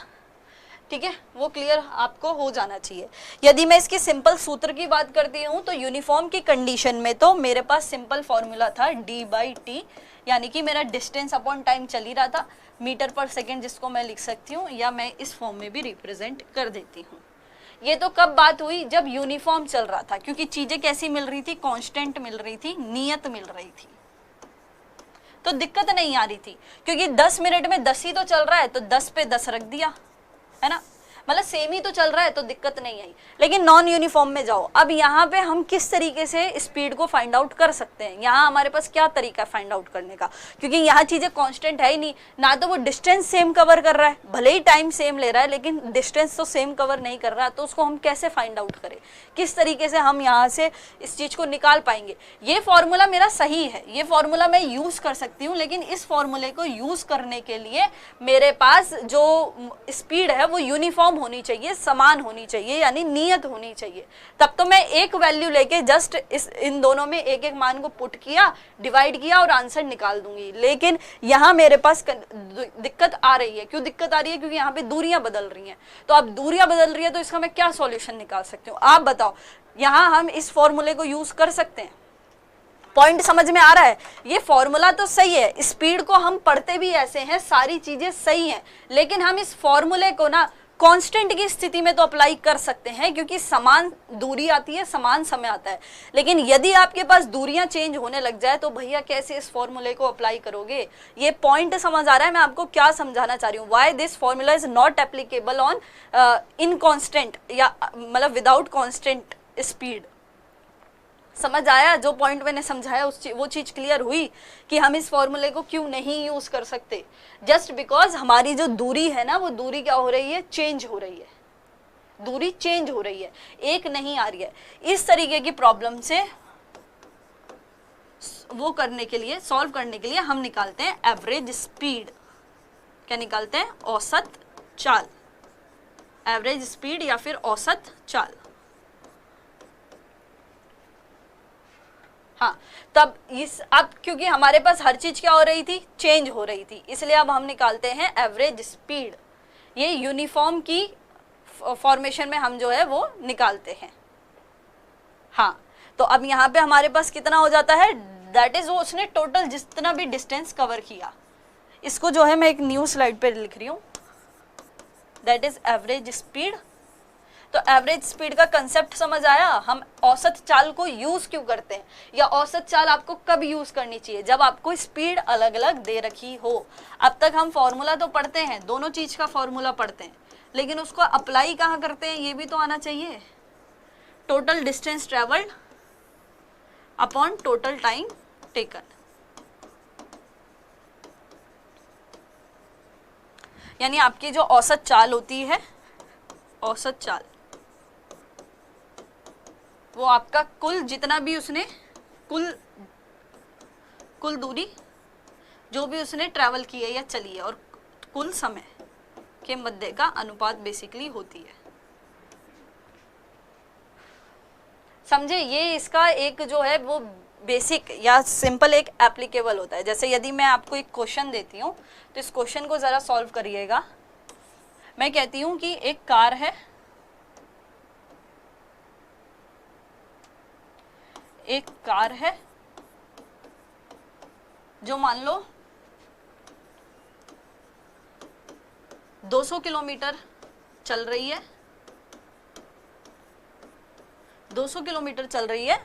ठीक है, वो क्लियर आपको हो जाना चाहिए। यदि मैं इसके सिंपल सूत्र की बात करती हूँ तो यूनिफॉर्म की कंडीशन में तो मेरे पास सिंपल फॉर्मूला था d/t, यानी कि मेरा डिस्टेंस अपॉन टाइम चल ही रहा था मीटर पर सेकेंड, जिसको मैं लिख सकती हूँ या मैं इस फॉर्म में भी रिप्रेजेंट कर देती हूँ। ये तो कब बात हुई, जब यूनिफॉर्म चल रहा था, क्योंकि चीजें कैसी मिल रही थी, कॉन्स्टेंट मिल रही थी, नियत मिल रही थी, तो दिक्कत नहीं आ रही थी, क्योंकि 10 मिनट में 10 ही तो चल रहा है तो 10 पे 10 रख दिया, है ना, मतलब सेम ही तो चल रहा है तो दिक्कत नहीं आई। लेकिन नॉन यूनिफॉर्म में जाओ, अब यहाँ पे हम किस तरीके से स्पीड को फाइंड आउट कर सकते हैं, यहाँ हमारे पास क्या तरीका है फाइंड आउट करने का, क्योंकि यहाँ चीजें कांस्टेंट है ही नहीं, ना तो वो डिस्टेंस सेम कवर कर रहा है, भले ही टाइम सेम ले रहा है लेकिन डिस्टेंस तो सेम कवर नहीं कर रहा, तो उसको हम कैसे फाइंड आउट करें, किस तरीके से हम यहाँ से इस चीज को निकाल पाएंगे। ये फॉर्मूला मेरा सही है, ये फॉर्मूला मैं यूज कर सकती हूँ, लेकिन इस फॉर्मूले को यूज करने के लिए मेरे पास जो स्पीड है वो यूनिफॉर्म होनी चाहिए, समान होनी चाहिए, यानी नियत होनी चाहिए। तब तो मैं एक वैल्यू लेके जस्ट इन दोनों में एक एक मान को पुट किया, डिवाइड किया और आंसर निकाल दूंगी। लेकिन यहाँ मेरे पास दिक्कत आ रही है, क्यों दिक्कत आ रही है, क्योंकि यहाँ पे दूरियां बदल रही हैं। तो अब दूरियां बदल रही है तो इसका मैं क्या सॉल्यूशन निकाल सकती हूँ, आप बताओ। यहाँ हम इस फॉर्मूले को यूज कर सकते हैं, पॉइंट समझ में आ रहा है। ये फॉर्मूला तो सही है, स्पीड को हम पढ़ते भी ऐसे हैं, सारी चीजें सही हैं, लेकिन हम इस फॉर्मूले को ना कांस्टेंट की स्थिति में तो अप्लाई कर सकते हैं, क्योंकि समान दूरी आती है, समान समय आता है। लेकिन यदि आपके पास दूरियां चेंज होने लग जाए तो भैया कैसे इस फॉर्मूले को अप्लाई करोगे। ये पॉइंट समझ आ रहा है मैं आपको क्या समझाना चाह रही हूँ, why this formula is not applicable on inconstant या मतलब विदाउट कांस्टेंट स्पीड। समझ आया जो पॉइंट मैंने समझाया, वो चीज क्लियर हुई कि हम इस फॉर्मूले को क्यों नहीं यूज कर सकते, जस्ट बिकॉज हमारी जो दूरी है ना, वो दूरी क्या हो रही है, चेंज हो रही है, दूरी चेंज हो रही है, एक नहीं आ रही है। इस तरीके की प्रॉब्लम से वो करने के लिए, सॉल्व करने के लिए हम निकालते हैं एवरेज स्पीड। क्या निकालते हैं, औसत चाल, एवरेज स्पीड या फिर औसत चाल। हाँ, तब अब क्योंकि हमारे पास हर चीज क्या हो रही थी, चेंज हो रही थी, इसलिए अब हम निकालते हैं एवरेज स्पीड। ये यूनिफॉर्म की फॉर्मेशन में हम जो है वो निकालते हैं। हाँ, तो अब यहाँ पे हमारे पास कितना हो जाता है, दैट इज वो उसने टोटल जितना भी डिस्टेंस कवर किया। इसको जो है मैं एक न्यू स्लाइड पे लिख रही हूँ, दैट इज एवरेज स्पीड। तो एवरेज स्पीड का कंसेप्ट समझ आया, हम औसत चाल को यूज क्यों करते हैं, या औसत चाल आपको कब यूज करनी चाहिए, जब आपको स्पीड अलग अलग दे रखी हो। अब तक हम फॉर्मूला तो पढ़ते हैं, दोनों चीज का फॉर्मूला पढ़ते हैं, लेकिन उसको अप्लाई कहाँ करते हैं ये भी तो आना चाहिए। Total distance travelled upon total time taken, यानी आपकी जो औसत चाल होती है, औसत चाल वो आपका कुल जितना भी उसने कुल दूरी जो भी उसने ट्रैवल की है या चली है, और कुल समय के मध्य का अनुपात बेसिकली होती है। समझे, ये इसका एक जो है वो बेसिक या सिंपल एक एप्लीकेबल होता है। जैसे यदि मैं आपको एक क्वेश्चन देती हूँ तो इस क्वेश्चन को जरा सॉल्व करिएगा। मैं कहती हूँ कि एक कार है, एक कार है जो मान लो 200 किलोमीटर चल रही है, 200 किलोमीटर चल रही है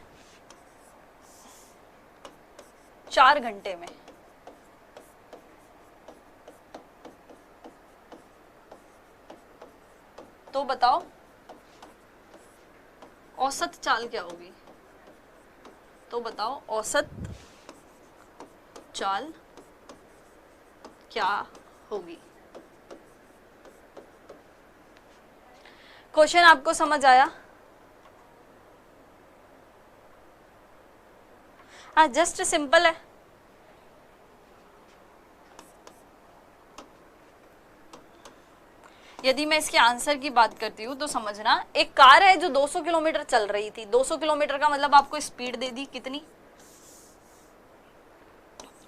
4 घंटे में। तो बताओ औसत चाल क्या होगी। तो बताओ औसत चाल क्या होगी। क्वेश्चन आपको समझ आया? हाँ, जस्ट सिंपल है। यदि मैं इसके आंसर की बात करती हूँ तो समझना, एक कार है जो 200 किलोमीटर चल रही थी। 200 किलोमीटर का मतलब आपको स्पीड दे दी कितनी,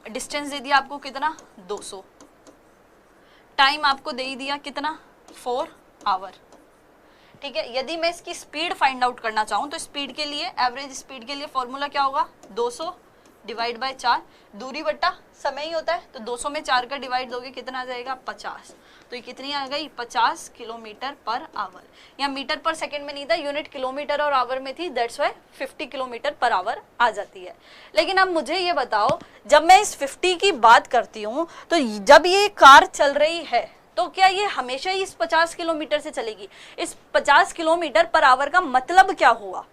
डिस्टेंस दे दिया आपको कितना 200, टाइम आपको दे ही दिया कितना 4 आवर। ठीक है, यदि मैं इसकी स्पीड फाइंड आउट करना चाहूँ तो स्पीड के लिए, एवरेज स्पीड के लिए फॉर्मूला क्या होगा, 200 डिवाइड बाय 4, दूरी बट्टा समय ही होता है, तो 200 में 4 का डिवाइड दोगे कितना आ जाएगा 50। तो ये कितनी आ गई 50 किलोमीटर पर आवर। यहाँ मीटर पर सेकंड में नहीं था, यूनिट किलोमीटर और आवर में थी, that's why 50 kilometre per hour आ जाती है। लेकिन अब मुझे ये बताओ, जब मैं इस 50 की बात करती हूँ तो जब ये कार चल रही है तो क्या ये हमेशा ही इस 50 किलोमीटर से चलेगी? इस 50 किलोमीटर पर आवर का मतलब क्या हुआ?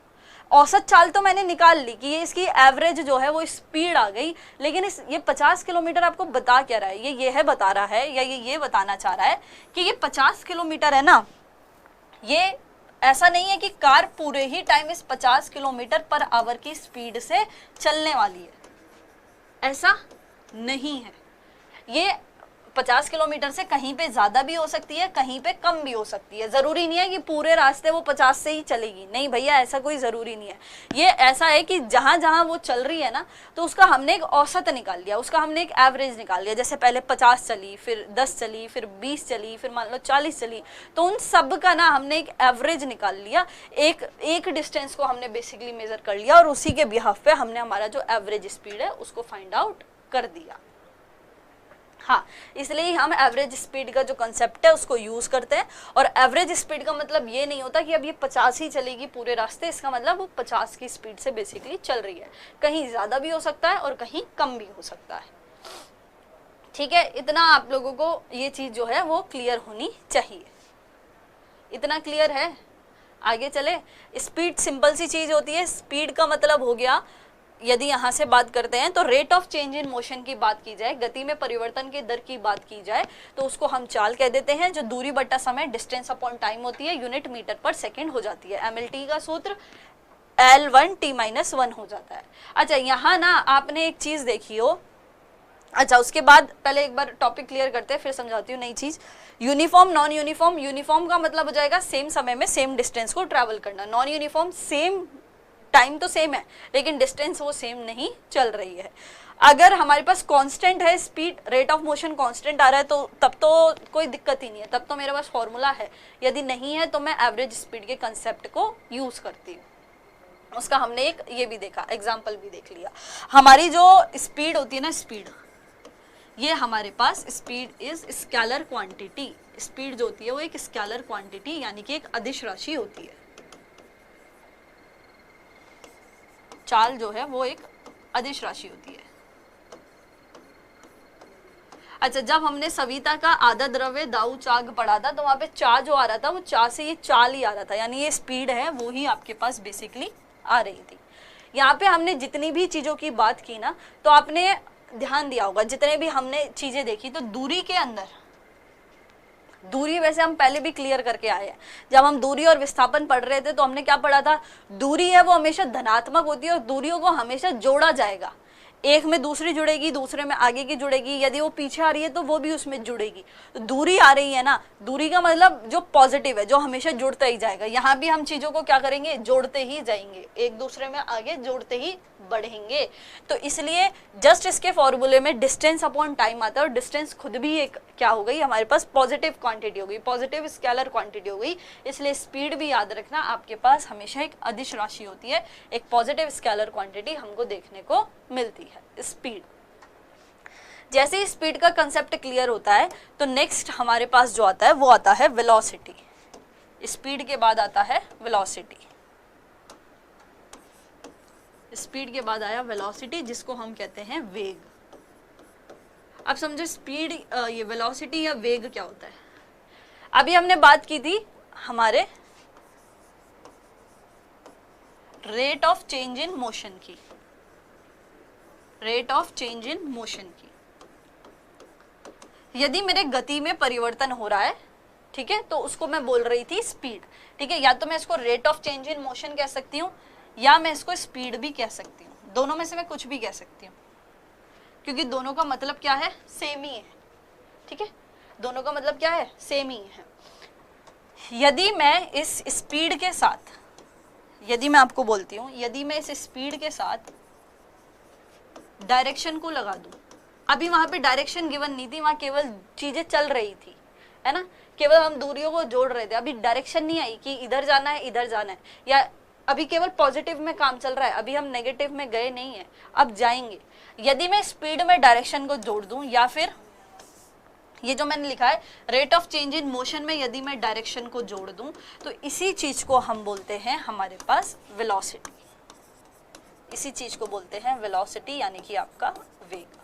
औसत चाल तो मैंने निकाल ली कि ये इसकी एवरेज जो है वो स्पीड आ गई, लेकिन ये 50 किलोमीटर आपको बता क्या रहा है? ये है बता रहा है, या ये बताना चाह रहा है कि ये 50 किलोमीटर है ना, ये ऐसा नहीं है कि कार पूरे ही टाइम इस 50 किलोमीटर पर आवर की स्पीड से चलने वाली है, ऐसा नहीं है। ये 50 किलोमीटर से कहीं पे ज्यादा भी हो सकती है, कहीं पे कम भी हो सकती है। जरूरी नहीं है कि पूरे रास्ते वो 50 से ही चलेगी, नहीं भैया, ऐसा कोई जरूरी नहीं है। ये ऐसा है कि जहां जहां वो चल रही है ना, तो उसका हमने एक औसत निकाल लिया, उसका हमने एक एवरेज निकाल लिया। जैसे पहले 50 चली, फिर 10 चली, फिर 20 चली, फिर मान लो 40 चली, तो उन सब का ना हमने एक एवरेज निकाल लिया, एक डिस्टेंस को हमने बेसिकली मेजर कर लिया और उसी के बिहाफ पे हमने हमारा जो एवरेज स्पीड है उसको फाइंड आउट कर दिया। हाँ, इसलिए हम एवरेज स्पीड का जो कंसेप्ट है उसको यूज करते हैं। और एवरेज स्पीड का मतलब ये नहीं होता कि अब ये 50 ही चलेगी पूरे रास्ते, इसका मतलब वो 50 की स्पीड से बेसिकली चल रही है। कहीं ज्यादा भी हो सकता है और कहीं कम भी हो सकता है। ठीक है, इतना आप लोगों को ये चीज जो है वो क्लियर होनी चाहिए। इतना क्लियर है? आगे चले। स्पीड सिंपल सी चीज होती है। स्पीड का मतलब हो गया, यदि यहाँ से बात करते हैं तो rate of change in motion की बात की जाए, गति में परिवर्तन की दर की बात की जाए, तो उसको हम चाल कह देते हैं, जो दूरी बट्टा समय डिस्टेंस अपॉन टाइम होती है, यूनिट मीटर पर सेकंड हो जाती है। MLT का सूत्र L1T-1 हो जाता है। अच्छा, यहाँ ना आपने एक चीज देखी हो, अच्छा उसके बाद पहले एक बार टॉपिक क्लियर करते हैं, फिर समझाती हूँ नई चीज। Uniform, non uniform. यूनिफॉर्म का मतलब हो जाएगा सेम समय में सेम डिस्टेंस को ट्रेवल करना। नॉन यूनिफॉर्म, सेम टाइम तो सेम है लेकिन डिस्टेंस वो सेम नहीं चल रही है। अगर हमारे पास कांस्टेंट है speed, rate of motion constant आ रहा है, तो तब तो कोई दिक्कत ही नहीं है, तब तो मेरे पास फॉर्मूला है। यदि नहीं है तो मैं एवरेज स्पीड के कंसेप्ट को यूज करती हूँ। उसका हमने एक ये भी देखा, एग्जाम्पल भी देख लिया। हमारी जो स्पीड होती है ना, स्पीड, ये हमारे पास speed is scalar quantity. Speed जो होती है वो एक स्केलर क्वांटिटी यानी कि एक अदिश राशि होती है। चाल जो है वो एक अदिश राशि होती है। अच्छा, जब हमने सविता का आधा द्रव्य दाऊ चाग पढ़ा था तो वहां पे चा जो आ रहा था वो चा से ये चाल ही आ रहा था, यानी ये स्पीड है वो ही आपके पास बेसिकली आ रही थी। यहाँ पे हमने जितनी भी चीजों की बात की ना, तो आपने ध्यान दिया होगा, जितने भी हमने चीजें देखी, तो दूरी के अंदर, दूरी वैसे हम पहले भी क्लियर करके आए हैं। जब हम दूरी और विस्थापन पढ़ रहे थे तो हमने क्या पढ़ा था, दूरी है वो हमेशा धनात्मक होती है और दूरियों को हमेशा जोड़ा जाएगा। एक में दूसरी जुड़ेगी, दूसरे में आगे की जुड़ेगी, यदि वो पीछे आ रही है तो वो भी उसमें जुड़ेगी। तो दूरी आ रही है ना, दूरी का मतलब जो पॉजिटिव है, जो हमेशा जुड़ता ही जाएगा। यहाँ भी हम चीजों को क्या करेंगे, जोड़ते ही जाएंगे, एक दूसरे में आगे जोड़ते ही बढ़ेंगे। तो इसलिए जस्ट इसके फॉर्मूले में डिस्टेंस अपॉन टाइम आता है, और डिस्टेंस खुद भी एक क्या हो गई हमारे पास, पॉजिटिव क्वांटिटी हो गई, पॉजिटिव स्केलर क्वांटिटी हो गई। इसलिए स्पीड भी याद रखना, आपके पास हमेशा एक अदिश राशि होती है, एक पॉजिटिव स्केलर क्वांटिटी हमको देखने को मिलती है स्पीड। जैसे ही स्पीड का कंसेप्ट क्लियर होता है तो नेक्स्ट हमारे पास जो आता है वो आता है वेलोसिटी। स्पीड के बाद आता है वेलोसिटी। स्पीड के बाद आया वेलोसिटी, जिसको हम कहते हैं वेग। अब समझो स्पीड, ये वेलोसिटी या वेग क्या होता है। अभी हमने बात की थी हमारे rate of change in motion की, rate of change in motion की। यदि मेरे गति में परिवर्तन हो रहा है, ठीक है, तो उसको मैं बोल रही थी स्पीड, ठीक है। या तो मैं इसको rate of change in motion कह सकती हूँ या मैं इसको स्पीड भी कह सकती हूँ, दोनों में से मैं कुछ भी कह सकती हूँ, क्योंकि दोनों का मतलब क्या है, सेम ही है, ठीक है, दोनों का मतलब क्या है, सेम ही है। यदि मैं इस स्पीड के साथ, यदि मैं आपको बोलती हूँ, यदि मैं इस स्पीड के साथ डायरेक्शन को लगा दूं, अभी वहां पे डायरेक्शन गिवन नहीं थी, वहां केवल चीजें चल रही थी, है ना, केवल हम दूरियों को जोड़ रहे थे, अभी डायरेक्शन नहीं आई कि इधर जाना है इधर जाना है, या अभी केवल पॉजिटिव में काम चल रहा है, अभी हम नेगेटिव में गए नहीं है, अब जाएंगे। यदि मैं स्पीड में डायरेक्शन को जोड़ दूं, या फिर ये जो मैंने लिखा है rate of change in motion में यदि मैं डायरेक्शन को जोड़ दूं, तो इसी चीज को हम बोलते हैं हमारे पास वेलोसिटी, इसी चीज को बोलते हैं वेलोसिटी, यानी कि आपका वेग।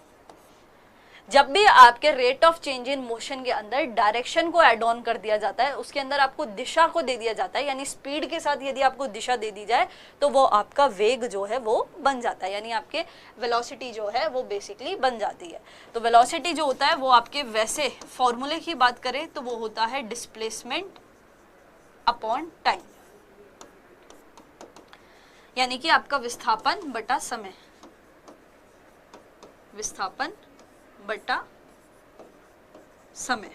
जब भी आपके rate of change in motion के अंदर डायरेक्शन को ऐड ऑन कर दिया जाता है, उसके अंदर आपको दिशा को दे दिया जाता है, यानी स्पीड के साथ यदि आपको दिशा दे दी जाए, तो वो आपका वेग जो है वो बन जाता है, यानी आपके वेलोसिटी जो है वो बेसिकली बन जाती है। तो वेलोसिटी जो होता है वो आपके, वैसे फॉर्मूले की बात करें तो वो होता है डिस्प्लेसमेंट अपॉन टाइम, यानी कि आपका विस्थापन बटा समय, विस्थापन बटा समय,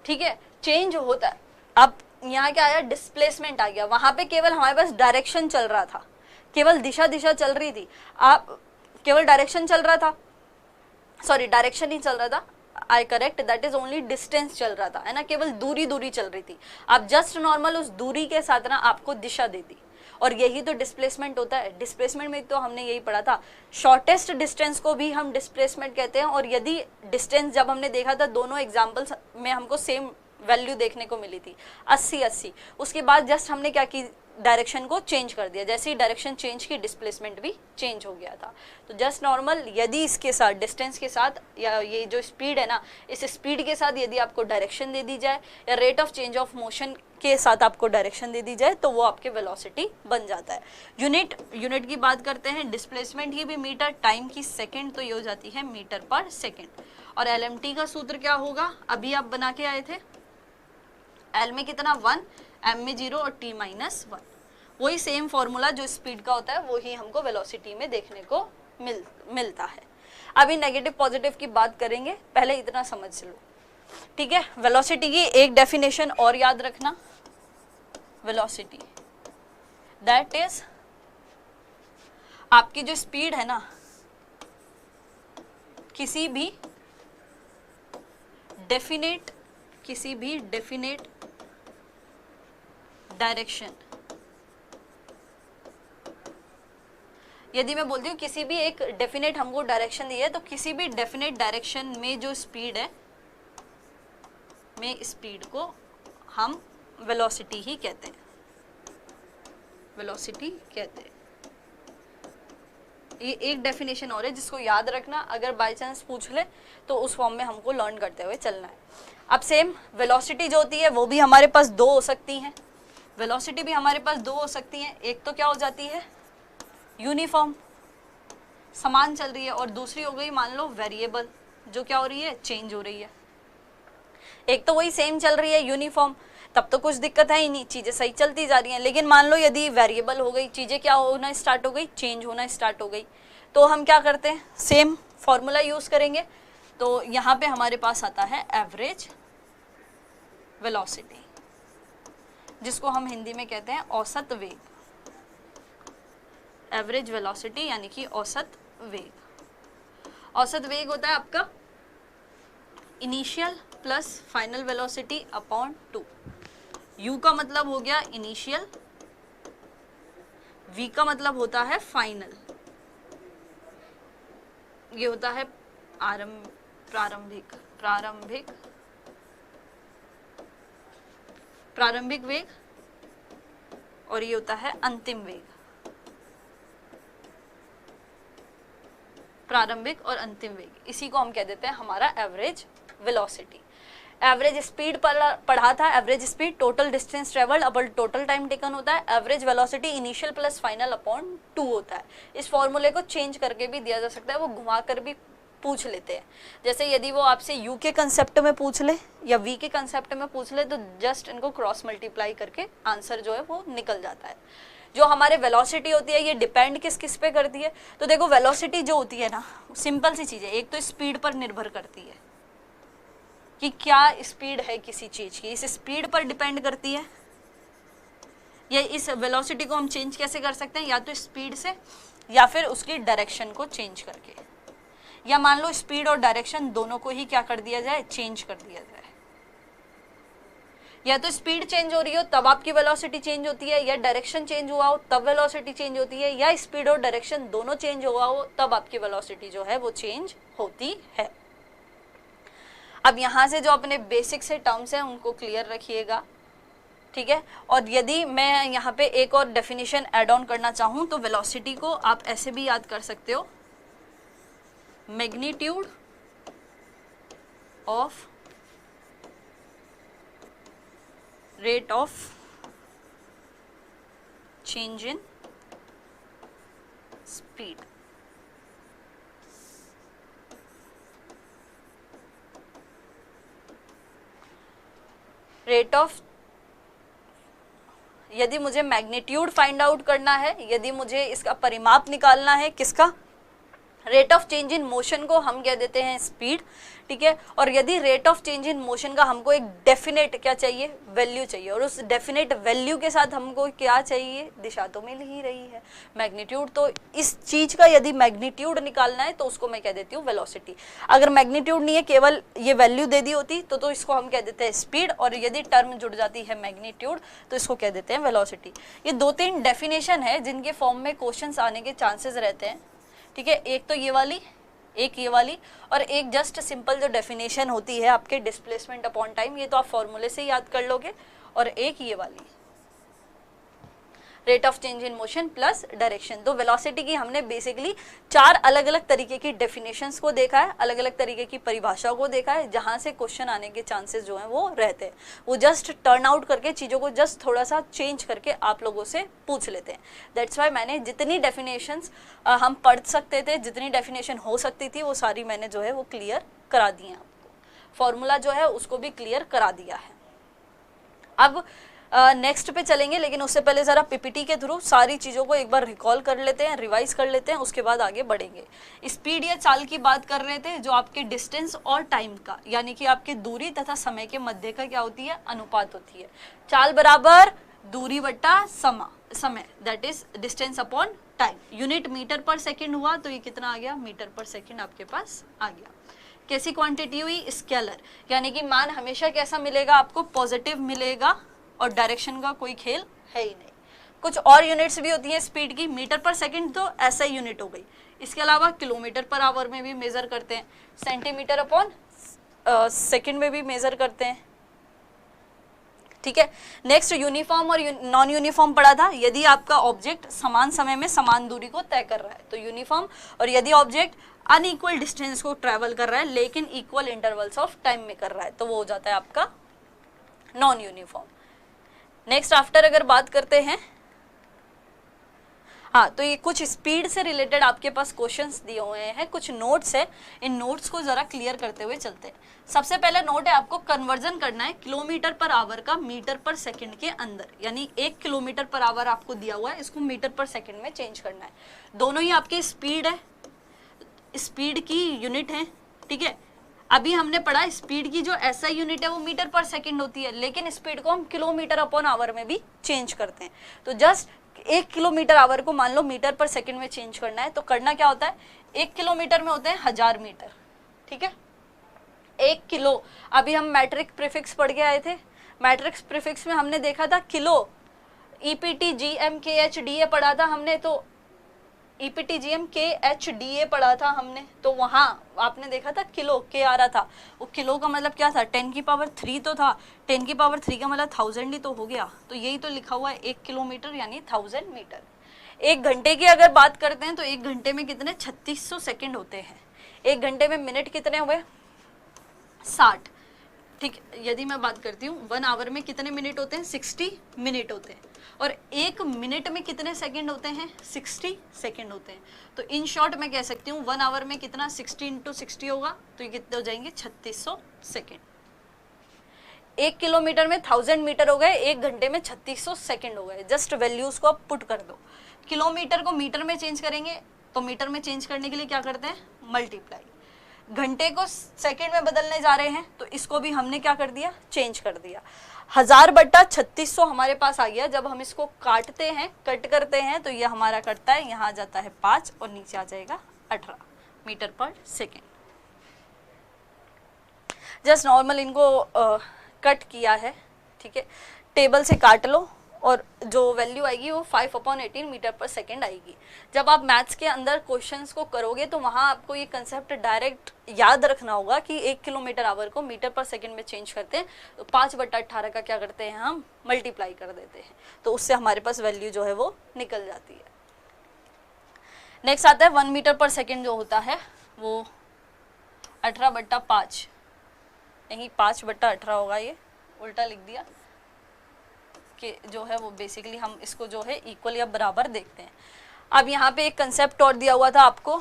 ठीक है। चेंज होता है, अब यहाँ क्या आया, डिस्प्लेसमेंट आ गया, वहां पे केवल हमारे पास डायरेक्शन चल रहा था, केवल दिशा चल रही थी, आप केवल डायरेक्शन चल रहा था, सॉरी डायरेक्शन ही चल रहा था, आई correct, that is only distance चल रहा था, है ना, केवल दूरी चल रही थी, आप जस्ट नॉर्मल उस दूरी के साथ ना आपको दिशा दे दी, और यही तो डिस्प्लेसमेंट होता है। डिस्प्लेसमेंट में तो हमने यही पढ़ा था, शॉर्टेस्ट डिस्टेंस को भी हम डिस्प्लेसमेंट कहते हैं, और यदि डिस्टेंस जब हमने देखा था, दोनों एग्जाम्पल्स में हमको सेम वैल्यू देखने को मिली थी 80-80, उसके बाद जस्ट हमने क्या की, डायरेक्शन को चेंज कर दिया, जैसे ही डायरेक्शन चेंज की डिस्प्लेसमेंट भी चेंज हो गया था। तो जस्ट नॉर्मल यदि इसके साथ डिस्टेंस के साथ, या ये जो स्पीड है ना, इस स्पीड के साथ यदि आपको डायरेक्शन दे दी जाए, या rate of change of motion के साथ आपको डायरेक्शन दे दी जाए, तो वो आपके वेलोसिटी बन जाता है। यूनिट की बात करते हैं, डिस्प्लेसमेंट की भी मीटर, टाइम की सेकेंड, तो ये हो जाती है मीटर पर सेकेंड। और एलएमटी का सूत्र क्या होगा, अभी आप बना के आए थे, एल में कितना 1, एम में 0 और टी माइनस 1, वही सेम फॉर्मूला जो स्पीड का होता है वही हमको वेलोसिटी में देखने को मिलता है। अभी नेगेटिव पॉजिटिव की बात करेंगे, पहले इतना समझ लो, ठीक है। वेलोसिटी की एक डेफिनेशन और याद रखना, वेलोसिटी दैट इज आपकी जो स्पीड है ना, किसी भी डेफिनेट डायरेक्शन, यदि मैं बोलती हूँ किसी भी एक डेफिनेट हमको डायरेक्शन दी है, तो किसी भी डेफिनेट डायरेक्शन में जो स्पीड है, में स्पीड को हम वेलोसिटी ही कहते हैं, वेलोसिटी कहते हैं। ये एक डेफिनेशन और है जिसको याद रखना, अगर बाय चांस पूछ ले तो उस फॉर्म में हमको लर्न करते हुए चलना है। अब सेम वेलोसिटी जो होती है वो भी हमारे पास दो हो सकती हैं, वेलोसिटी भी हमारे पास दो हो सकती हैं, एक तो क्या हो जाती है यूनिफॉर्म, समान चल रही है, और दूसरी हो गई मान लो वेरिएबल, जो क्या हो रही है, चेंज हो रही है। एक तो वही सेम चल रही है यूनिफॉर्म, तब तो कुछ दिक्कत है ही नहीं, चीजें सही चलती जा रही हैं, लेकिन मान लो यदि वेरिएबल हो गई, चीजें क्या होना स्टार्ट हो गई, चेंज होना स्टार्ट हो गई, तो हम क्या करते हैं, सेम फॉर्मूला यूज करेंगे। तो यहाँ पे हमारे पास आता है एवरेज वेलोसिटी, जिसको हम हिंदी में कहते हैं औसत वेग, एवरेज वेलोसिटी यानी कि औसत वेग। औसत वेग होता है आपका initial plus final velocity upon 2। You का मतलब हो गया इनिशियल, वी का मतलब होता है फाइनल, ये होता है प्रारंभिक वेग, और ये होता है अंतिम वेग, प्रारंभिक और अंतिम वेग, इसी को हम कह देते हैं हमारा एवरेज वेलोसिटी। एवरेज स्पीड पढ़ा था, average speed total distance travelled upon total time taken होता है, average velocity initial plus final upon 2 होता है। इस फॉर्मूले को चेंज करके भी दिया जा सकता है, वो घुमा कर भी पूछ लेते हैं। जैसे यदि वो आपसे u के कंसेप्ट में पूछ ले या v के कंसेप्ट में पूछ ले तो जस्ट इनको क्रॉस मल्टीप्लाई करके आंसर जो है वो निकल जाता है। जो हमारे वेलोसिटी होती है ये डिपेंड किस किस पे करती है, तो देखो वेलोसिटी जो होती है ना, सिंपल सी चीज़ है, एक तो स्पीड पर निर्भर करती है कि क्या स्पीड है किसी चीज़ की, इस स्पीड पर डिपेंड करती है। ये इस वेलोसिटी को हम चेंज कैसे कर सकते हैं, या तो स्पीड से या फिर उसकी डायरेक्शन को चेंज करके, या मान लो स्पीड और डायरेक्शन दोनों को ही क्या कर दिया जाए, चेंज कर दिया जाए। या तो स्पीड चेंज हो रही हो तब आपकी वेलोसिटी चेंज होती है, या डायरेक्शन चेंज हुआ हो तब वेलोसिटी चेंज होती है, या स्पीड और डायरेक्शन दोनों चेंज हुआ हो तब आपकी वेलोसिटी जो है वो चेंज होती है। अब यहाँ से जो अपने बेसिक से टर्म्स हैं उनको क्लियर रखिएगा, ठीक है। और यदि मैं यहाँ पे एक और डेफिनेशन ऐड ऑन करना चाहूँ तो वेलोसिटी को आप ऐसे भी याद कर सकते हो, magnitude of rate of change in speed. Rate of, यदि मुझे मैग्नीट्यूड फाइंड आउट करना है, यदि मुझे इसका परिमाप निकालना है, किसका, rate of change in motion को हम कह देते हैं स्पीड, ठीक है। और यदि rate of change in motion का हमको एक डेफिनेट क्या चाहिए, वैल्यू चाहिए, और उस डेफिनेट वैल्यू के साथ हमको क्या चाहिए, दिशा तो मिल ही रही है, मैग्नीट्यूड। तो इस चीज का यदि मैग्नीट्यूड निकालना है तो उसको मैं कह देती हूँ वेलोसिटी। अगर मैग्नीट्यूड नहीं है, केवल ये वैल्यू दे दी होती तो इसको हम कह देते हैं स्पीड, और यदि टर्म जुड़ जाती है मैग्नीट्यूड तो इसको कह देते हैं वेलोसिटी। ये 2-3 डेफिनेशन है जिनके फॉर्म में क्वेश्चंस आने के चांसेस रहते हैं, ठीक है। एक तो ये वाली, एक ये वाली, और एक जस्ट सिंपल जो डेफिनेशन होती है आपके डिस्प्लेसमेंट अपॉन टाइम, ये तो आप फॉर्मूले से याद कर लोगे, और एक ये वाली rate of change in motion plus direction. तो वेलोसिटी की हमने बेसिकली 4 अलग अलग तरीके की डेफिनेशंस को देखा है, अलग अलग तरीके की परिभाषा को देखा है, जहां से क्वेश्चन आने के चांसेस जो हैं वो रहते हैं। वो जस्ट टर्न आउट करके चीज़ों को जस्ट थोड़ा सा चेंज करके आप लोगों से पूछ लेते हैं। दैट्स वाई मैंने जितनी डेफिनेशंस हम पढ़ सकते थे, जितनी डेफिनेशन हो सकती थी, वो सारी मैंने जो है वो क्लियर करा दी है आपको। फॉर्मूला जो है उसको भी क्लियर करा दिया है। अब नेक्स्ट पे चलेंगे, लेकिन उससे पहले ज़रा पीपीटी के थ्रू सारी चीज़ों को एक बार रिकॉल कर लेते हैं, रिवाइज कर लेते हैं, उसके बाद आगे बढ़ेंगे। स्पीड या चाल की बात कर रहे थे, जो आपके डिस्टेंस और टाइम का, यानी कि आपके दूरी तथा समय के मध्य का क्या होती है, अनुपात होती है। चाल बराबर दूरी बट्टा समय, that is distance upon time. Unit metre per second हुआ तो ये कितना आ गया, मीटर पर सेकेंड आपके पास आ गया। कैसी क्वांटिटी हुई, स्केलर, यानी कि मान हमेशा कैसा मिलेगा आपको, पॉजिटिव मिलेगा, और डायरेक्शन का कोई खेल है ही नहीं। कुछ और यूनिट्स भी होती हैं स्पीड की, मीटर पर सेकंड तो ऐसा ही यूनिट हो गई। इसके अलावा किलोमीटर पर आवर में भी मेजर करते हैं, सेंटीमीटर अपॉन सेकंड में भी मेजर करते हैं, ठीक है। नेक्स्ट यूनिफॉर्म और नॉन यूनिफॉर्म पढ़ा था। यदि आपका ऑब्जेक्ट समान समय में समान दूरी को तय कर रहा है तो यूनिफॉर्म, और यदि ऑब्जेक्ट अनइक्वल डिस्टेंस को ट्रेवल कर रहा है लेकिन इक्वल इंटरवल्स ऑफ टाइम में कर रहा है तो वो हो जाता है आपका नॉन यूनिफॉर्म। नेक्स्ट आफ्टर अगर बात करते हैं, हाँ, तो ये कुछ स्पीड से रिलेटेड आपके पास क्वेश्चंस दिए हुए हैं, कुछ नोट्स है, इन नोट्स को जरा क्लियर करते हुए चलते हैं। सबसे पहले नोट है, आपको कन्वर्जन करना है किलोमीटर पर आवर का मीटर पर सेकंड के अंदर, यानी 1 किलोमीटर पर आवर आपको दिया हुआ है, इसको मीटर पर सेकंड में चेंज करना है। दोनों ही आपके स्पीड है, स्पीड की यूनिट है, ठीक है। अभी हमने पढ़ा स्पीड की जो ऐसा यूनिट है वो मीटर पर सेकंड होती है, लेकिन स्पीड को हम किलोमीटर अपॉन आवर में भी चेंज करते हैं। तो जस्ट 1 किलोमीटर आवर को मान लो मीटर पर सेकंड में चेंज करना है, तो करना क्या होता है, 1 किलोमीटर में होते हैं 1000 मीटर, ठीक है। 1 किलो, अभी हम मैट्रिक प्रीफिक्स पढ़ के आए थे, मैट्रिक्स प्रीफिक्स में हमने देखा था किलो, ईपीटी जीएम केएचडीए पढ़ा था हमने, तो ईपीटी जीएम केएचडीए पढ़ा था हमने, तो वहाँ आपने देखा था किलो के आ रहा था, वो किलो का मतलब क्या था, 10 की पावर 3 तो था, 10 की पावर 3 का मतलब 1000 ही तो हो गया, तो यही तो लिखा हुआ है 1 किलोमीटर यानी 1000 मीटर। 1 घंटे की अगर बात करते हैं तो 1 घंटे में कितने 3600 सेकेंड होते हैं, 1 घंटे में मिनट कितने हुए 60, ठीक, यदि मैं बात करती हूँ 1 आवर में कितने मिनट होते हैं, 60 मिनट होते हैं, और 1 मिनट में कितने सेकंड होते हैं, 60 सेकंड होते हैं। तो इन शॉर्ट मैं कह सकती हूँ 1 आवर में कितना 60 इंटू 60 होगा, तो ये कितने हो जाएंगे 3600 सेकेंड। 1 किलोमीटर में 1000 मीटर हो गए, 1 घंटे में 3600 सेकंड हो गए। जस्ट वैल्यूज को आप पुट कर दो। किलोमीटर को मीटर में चेंज करेंगे तो मीटर में चेंज करने के लिए क्या करते हैं, मल्टीप्लाई। घंटे को सेकंड में बदलने जा रहे हैं तो इसको भी हमने क्या कर दिया, चेंज कर दिया। 1000/3600 हमारे पास आ गया। जब हम इसको काटते हैं, कट करते हैं, तो ये हमारा कटता है, यहाँ आ जाता है 5 और नीचे आ जाएगा 18 metre per second. Just normal इनको कट किया है, ठीक है, टेबल से काट लो और जो वैल्यू आएगी वो 5/18 मीटर पर सेकेंड आएगी। जब आप मैथ्स के अंदर क्वेश्चंस को करोगे तो वहाँ आपको ये कंसेप्ट डायरेक्ट याद रखना होगा कि 1 किलोमीटर आवर को मीटर पर सेकेंड में चेंज करते हैं तो 5/18 का क्या करते हैं, हम मल्टीप्लाई कर देते हैं, तो उससे हमारे पास वैल्यू जो है वो निकल जाती है। नेक्स्ट आता है 1 मीटर पर सेकेंड जो होता है वो 18/5, नहीं 5/18 होगा, ये उल्टा लिख दिया कि जो है वो बेसिकली हम इसको जो है इक्वल या बराबर देखते हैं। अब यहाँ पे एक कंसेप्ट और दिया हुआ था आपको।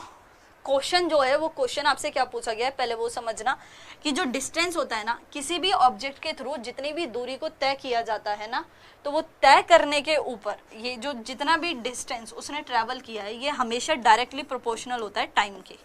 क्वेश्चन जो है वो क्वेश्चन आपसे क्या पूछा गया है, पहले वो समझना कि जो डिस्टेंस होता है ना, किसी भी ऑब्जेक्ट के थ्रू जितनी भी दूरी को तय किया जाता है ना, तो वो तय करने के ऊपर ये जो जितना भी डिस्टेंस उसने ट्रैवल किया है ये हमेशा डायरेक्टली प्रोपोर्शनल होता है टाइम के।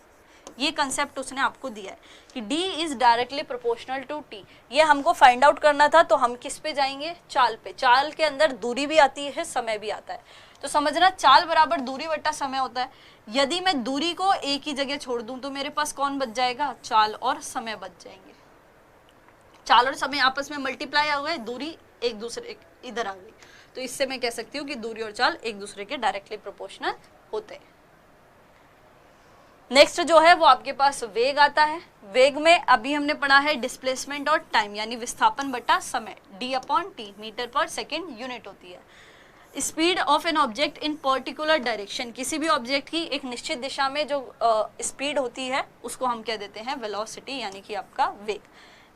ये कंसेप्ट उसने आपको दिया है कि d is directly proportional to t। ये हमको फाइंड आउट करना था, तो हम किस पे जाएंगे, चाल पे। चाल के अंदर दूरी भी आती है, समय भी आता है, तो समझना चाल बराबर दूरी बट्टा समय होता है। यदि मैं दूरी को एक ही जगह छोड़ दूं तो मेरे पास कौन बच जाएगा, चाल और समय बच जाएंगे। चाल और समय आपस में मल्टीप्लाई हो गए, दूरी एक दूसरे इधर आ गई, तो इससे मैं कह सकती हूँ कि दूरी और चाल एक दूसरे के डायरेक्टली प्रोपोर्शनल होते हैं। नेक्स्ट जो है वो आपके पास वेग आता है। वेग में अभी हमने पढ़ा है डिस्प्लेसमेंट और टाइम, यानी विस्थापन बटा समय, d/t metre per second unit होती है। Speed of an object in particular direction, किसी भी ऑब्जेक्ट की एक निश्चित दिशा में जो स्पीड होती है उसको हम क्या देते हैं, वेलोसिटी, यानी कि आपका वेग।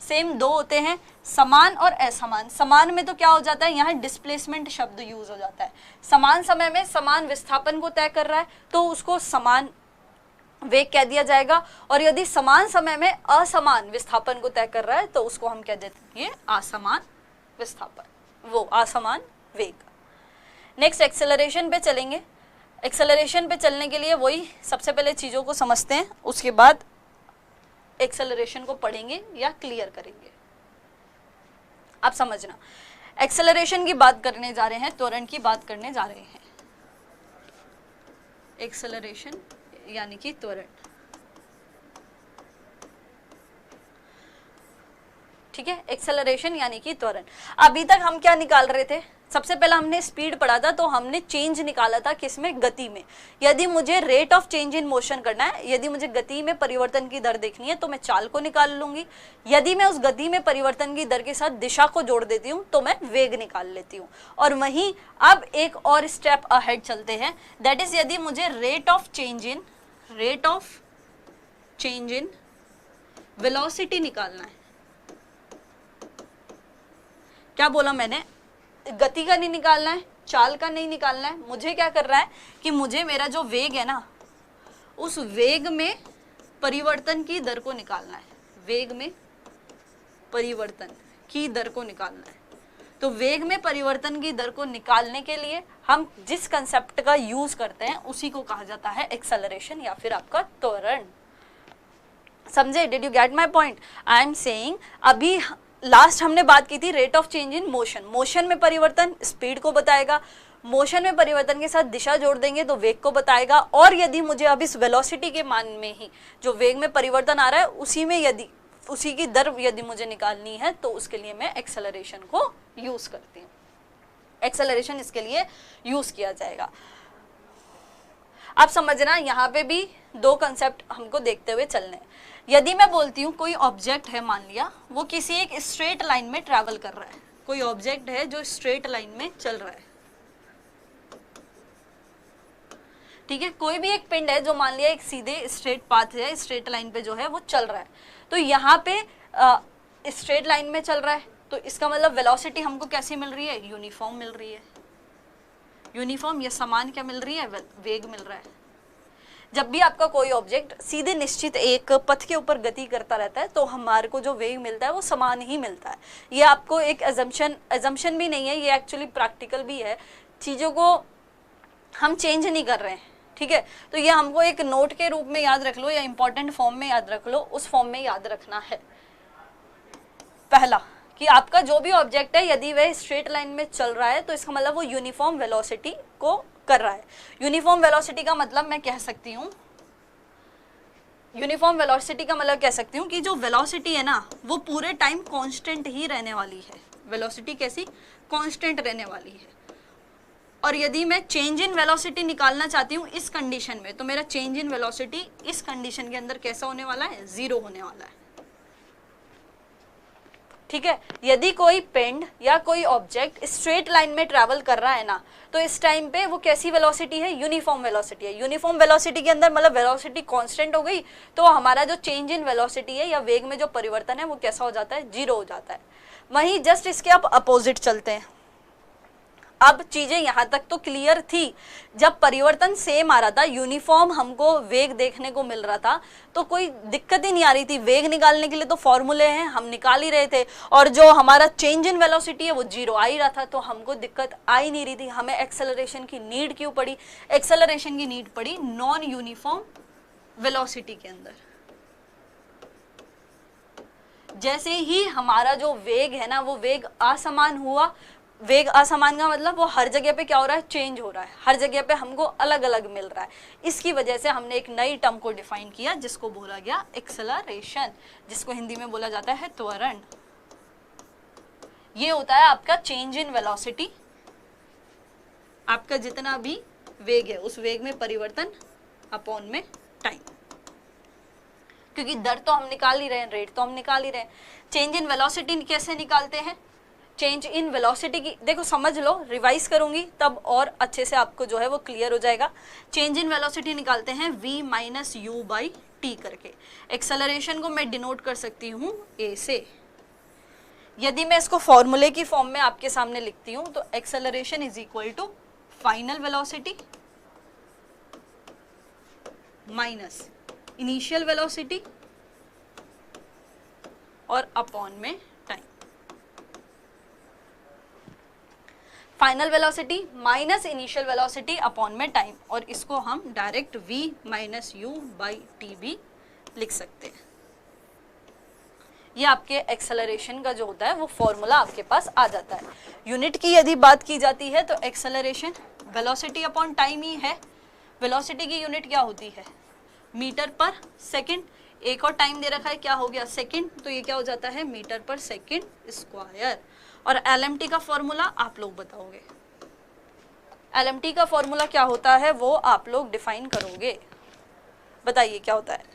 सेम दो होते हैं, समान और असमान। समान में तो क्या हो जाता है, यहाँ डिस्प्लेसमेंट शब्द यूज हो जाता है। समान समय में समान विस्थापन को तय कर रहा है तो उसको समान वेग कह दिया जाएगा, और यदि समान समय में असमान विस्थापन को तय कर रहा है तो उसको हम कह देते हैं असमान विस्थापन, वो असमान वेग। नेक्स्ट एक्सेलरेशन पे चलेंगे। एक्सेलरेशन पे चलने के लिए वही सबसे पहले चीज़ों को समझते हैं, उसके बाद एक्सेलरेशन को पढ़ेंगे या क्लियर करेंगे। आप समझना, एक्सेलरेशन की बात करने जा रहे हैं, त्वरण की बात करने जा रहे हैं। एक्सेलरेशन यानी कि त्वरण, ठीक है, एक्सेलरेशन यानी कि त्वरण। अभी तक हम क्या निकाल रहे थे, सबसे पहला हमने स्पीड पढ़ा था, तो हमने चेंज निकाला था किसमें, गति में। यदि मुझे rate of change in motion करना है, यदि मुझे गति में परिवर्तन की दर देखनी है तो मैं चाल को निकाल लूंगी। यदि मैं उस गति में परिवर्तन की दर के साथ दिशा को जोड़ देती हूँ तो मैं वेग निकाल लेती हूँ। और वहीं अब एक और स्टेप अहेड चलते हैं, दैट इज यदि मुझे rate of change in velocity निकालना है। क्या बोला मैंने, गति का नहीं निकालना है, चाल का नहीं निकालना है, मुझे क्या कर रहा है कि मुझे मेरा जो वेग है ना, उस वेग में परिवर्तन की दर को निकालना है। वेग में परिवर्तन की दर को निकालना है। तो वेग में परिवर्तन की दर को निकालने के लिए हम जिस कंसेप्ट का यूज करते हैं उसी को कहा जाता है एक्सेलरेशन या फिर आपका त्वरण। समझे, did you get my point? I am saying, अभी लास्ट हमने बात की थी rate of change in motion. Motion में परिवर्तन स्पीड को बताएगा, मोशन में परिवर्तन के साथ दिशा जोड़ देंगे तो वेग को बताएगा। और यदि मुझे अब इस वेलोसिटी के मान में ही जो वेग में परिवर्तन आ रहा है उसी में यदि उसी की दर यदि मुझे निकालनी है तो उसके लिए मैं एक्सेलरेशन को यूज करती हूँ। एक्सेलरेशन इसके लिए यूज किया जाएगा। अब समझना, यहाँ पे भी दो कंसेप्ट हमको देखते हुए चलने हैं। यदि मैं बोलती हूँ कोई ऑब्जेक्ट है, मान लिया वो किसी एक स्ट्रेट लाइन में ट्रैवल कर रहा है, कोई ऑब्जेक्ट है जो स्ट्रेट लाइन में चल रहा है, ठीक है, कोई भी एक पिंड है जो मान लिया एक सीधे स्ट्रेट पाथ है, स्ट्रेट लाइन पे जो है वो चल रहा है। तो यहाँ पे स्ट्रेट लाइन में चल रहा है तो इसका मतलब वेलोसिटी हमको कैसी मिल रही है, यूनिफॉर्म मिल रही है। यूनिफॉर्म या समान क्या मिल रही है, वेग मिल रहा है। जब भी आपका कोई ऑब्जेक्ट सीधे निश्चित एक पथ के ऊपर गति करता रहता है तो हमारे को जो वेग मिलता है वो समान ही मिलता है। ये आपको एक अजम्पशन भी नहीं है, ये एक्चुअली प्रैक्टिकल भी है। चीज़ों को हम चेंज नहीं कर रहे हैं, ठीक है। तो ये हमको एक नोट के रूप में याद रख लो या इंपॉर्टेंट फॉर्म में याद रख लो, उस फॉर्म में याद रखना है। पहला कि आपका जो भी ऑब्जेक्ट है यदि वह स्ट्रेट लाइन में चल रहा है तो इसका मतलब वो यूनिफॉर्म वेलोसिटी को कर रहा है। यूनिफॉर्म वेलोसिटी का मतलब मैं कह सकती हूँ, यूनिफॉर्म वेलोसिटी का मतलब कह सकती हूँ कि जो वेलोसिटी है ना वो पूरे टाइम कांस्टेंट ही रहने वाली है। वेलोसिटी कैसी, कांस्टेंट रहने वाली है। और यदि मैं चेंज इन वेलोसिटी निकालना चाहती हूँ इस कंडीशन में, तो मेरा चेंज इन वेलोसिटी इस कंडीशन के अंदर कैसा होने वाला है, 0 होने वाला है, ठीक है। यदि कोई पिंड या कोई ऑब्जेक्ट स्ट्रेट लाइन में ट्रैवल कर रहा है ना तो इस टाइम पे वो कैसी वेलोसिटी है, यूनिफॉर्म वेलोसिटी है। यूनिफॉर्म वेलोसिटी के अंदर मतलब वेलोसिटी कांस्टेंट हो गई तो हमारा जो चेंज इन वेलोसिटी है या वेग में जो परिवर्तन है वो कैसा हो जाता है, 0 हो जाता है। वहीं जस्ट इसके आप अपोजिट चलते हैं। अब चीजें यहाँ तक तो क्लियर थी, जब परिवर्तन सेम आ रहा था, यूनिफॉर्म हमको वेग देखने को मिल रहा था तो कोई दिक्कत ही नहीं आ रही थी। वेग निकालने के लिए तो फॉर्मूले हैं, हम निकाल ही रहे थे, और जो हमारा चेंज इन वेलोसिटी है वो 0 आ ही रहा था, तो हमको दिक्कत आ ही नहीं रही थी। हमें एक्सेलरेशन की नीड क्यों पड़ी, एक्सेलरेशन की नीड पड़ी नॉन यूनिफॉर्म वेलोसिटी के अंदर। जैसे ही हमारा जो वेग है ना वो वेग असमान हुआ, वेग असमान का मतलब वो हर जगह पे क्या हो रहा है, चेंज हो रहा है, हर जगह पे हमको अलग अलग मिल रहा है। इसकी वजह से हमने एक नई टर्म को डिफाइन किया जिसको बोला गया एक्सेलरेशन, जिसको हिंदी में बोला जाता है त्वरण। ये होता है आपका चेंज इन वेलोसिटी, आपका जितना भी वेग है उस वेग में परिवर्तन अपॉन में टाइम, क्योंकि दर तो हम निकाल ही रहे हैं, रेट तो हम निकाल ही रहे हैं। चेंज इन वेलोसिटी कैसे निकालते हैं, चेंज इन वेलोसिटी की देखो समझ लो, रिवाइज करूंगी तब और अच्छे से आपको जो है वो क्लियर हो जाएगा। चेंज इन वेलोसिटी निकालते हैं v minus u by T करके। एक्सेलरेशन को मैं डिनोट कर सकती हूँ a से। यदि मैं इसको फॉर्मूले की फॉर्म में आपके सामने लिखती हूँ तो acceleration is equal to final velocity minus initial velocity और अपॉन में time. Final velocity minus initial velocity upon में टाइम, और इसको हम direct v minus u by t भी लिख सकते हैं। ये आपके एक्सेलरेशन का जो होता है वो फॉर्मूला आपके पास आ जाता है। यूनिट की यदि बात की जाती है तो एक्सेलरेशन वेलोसिटी अपॉन टाइम ही है। वेलोसिटी की यूनिट क्या होती है, मीटर पर सेकंड। एक और टाइम दे रखा है, क्या हो गया, सेकंड, तो ये क्या हो जाता है, मीटर पर सेकंड स्क्वायर। और एलएमटी का फॉर्मूला आप लोग बताओगे, एलएमटी का फॉर्मूला क्या होता है वो आप लोग डिफाइन करोगे, बताइए क्या होता है।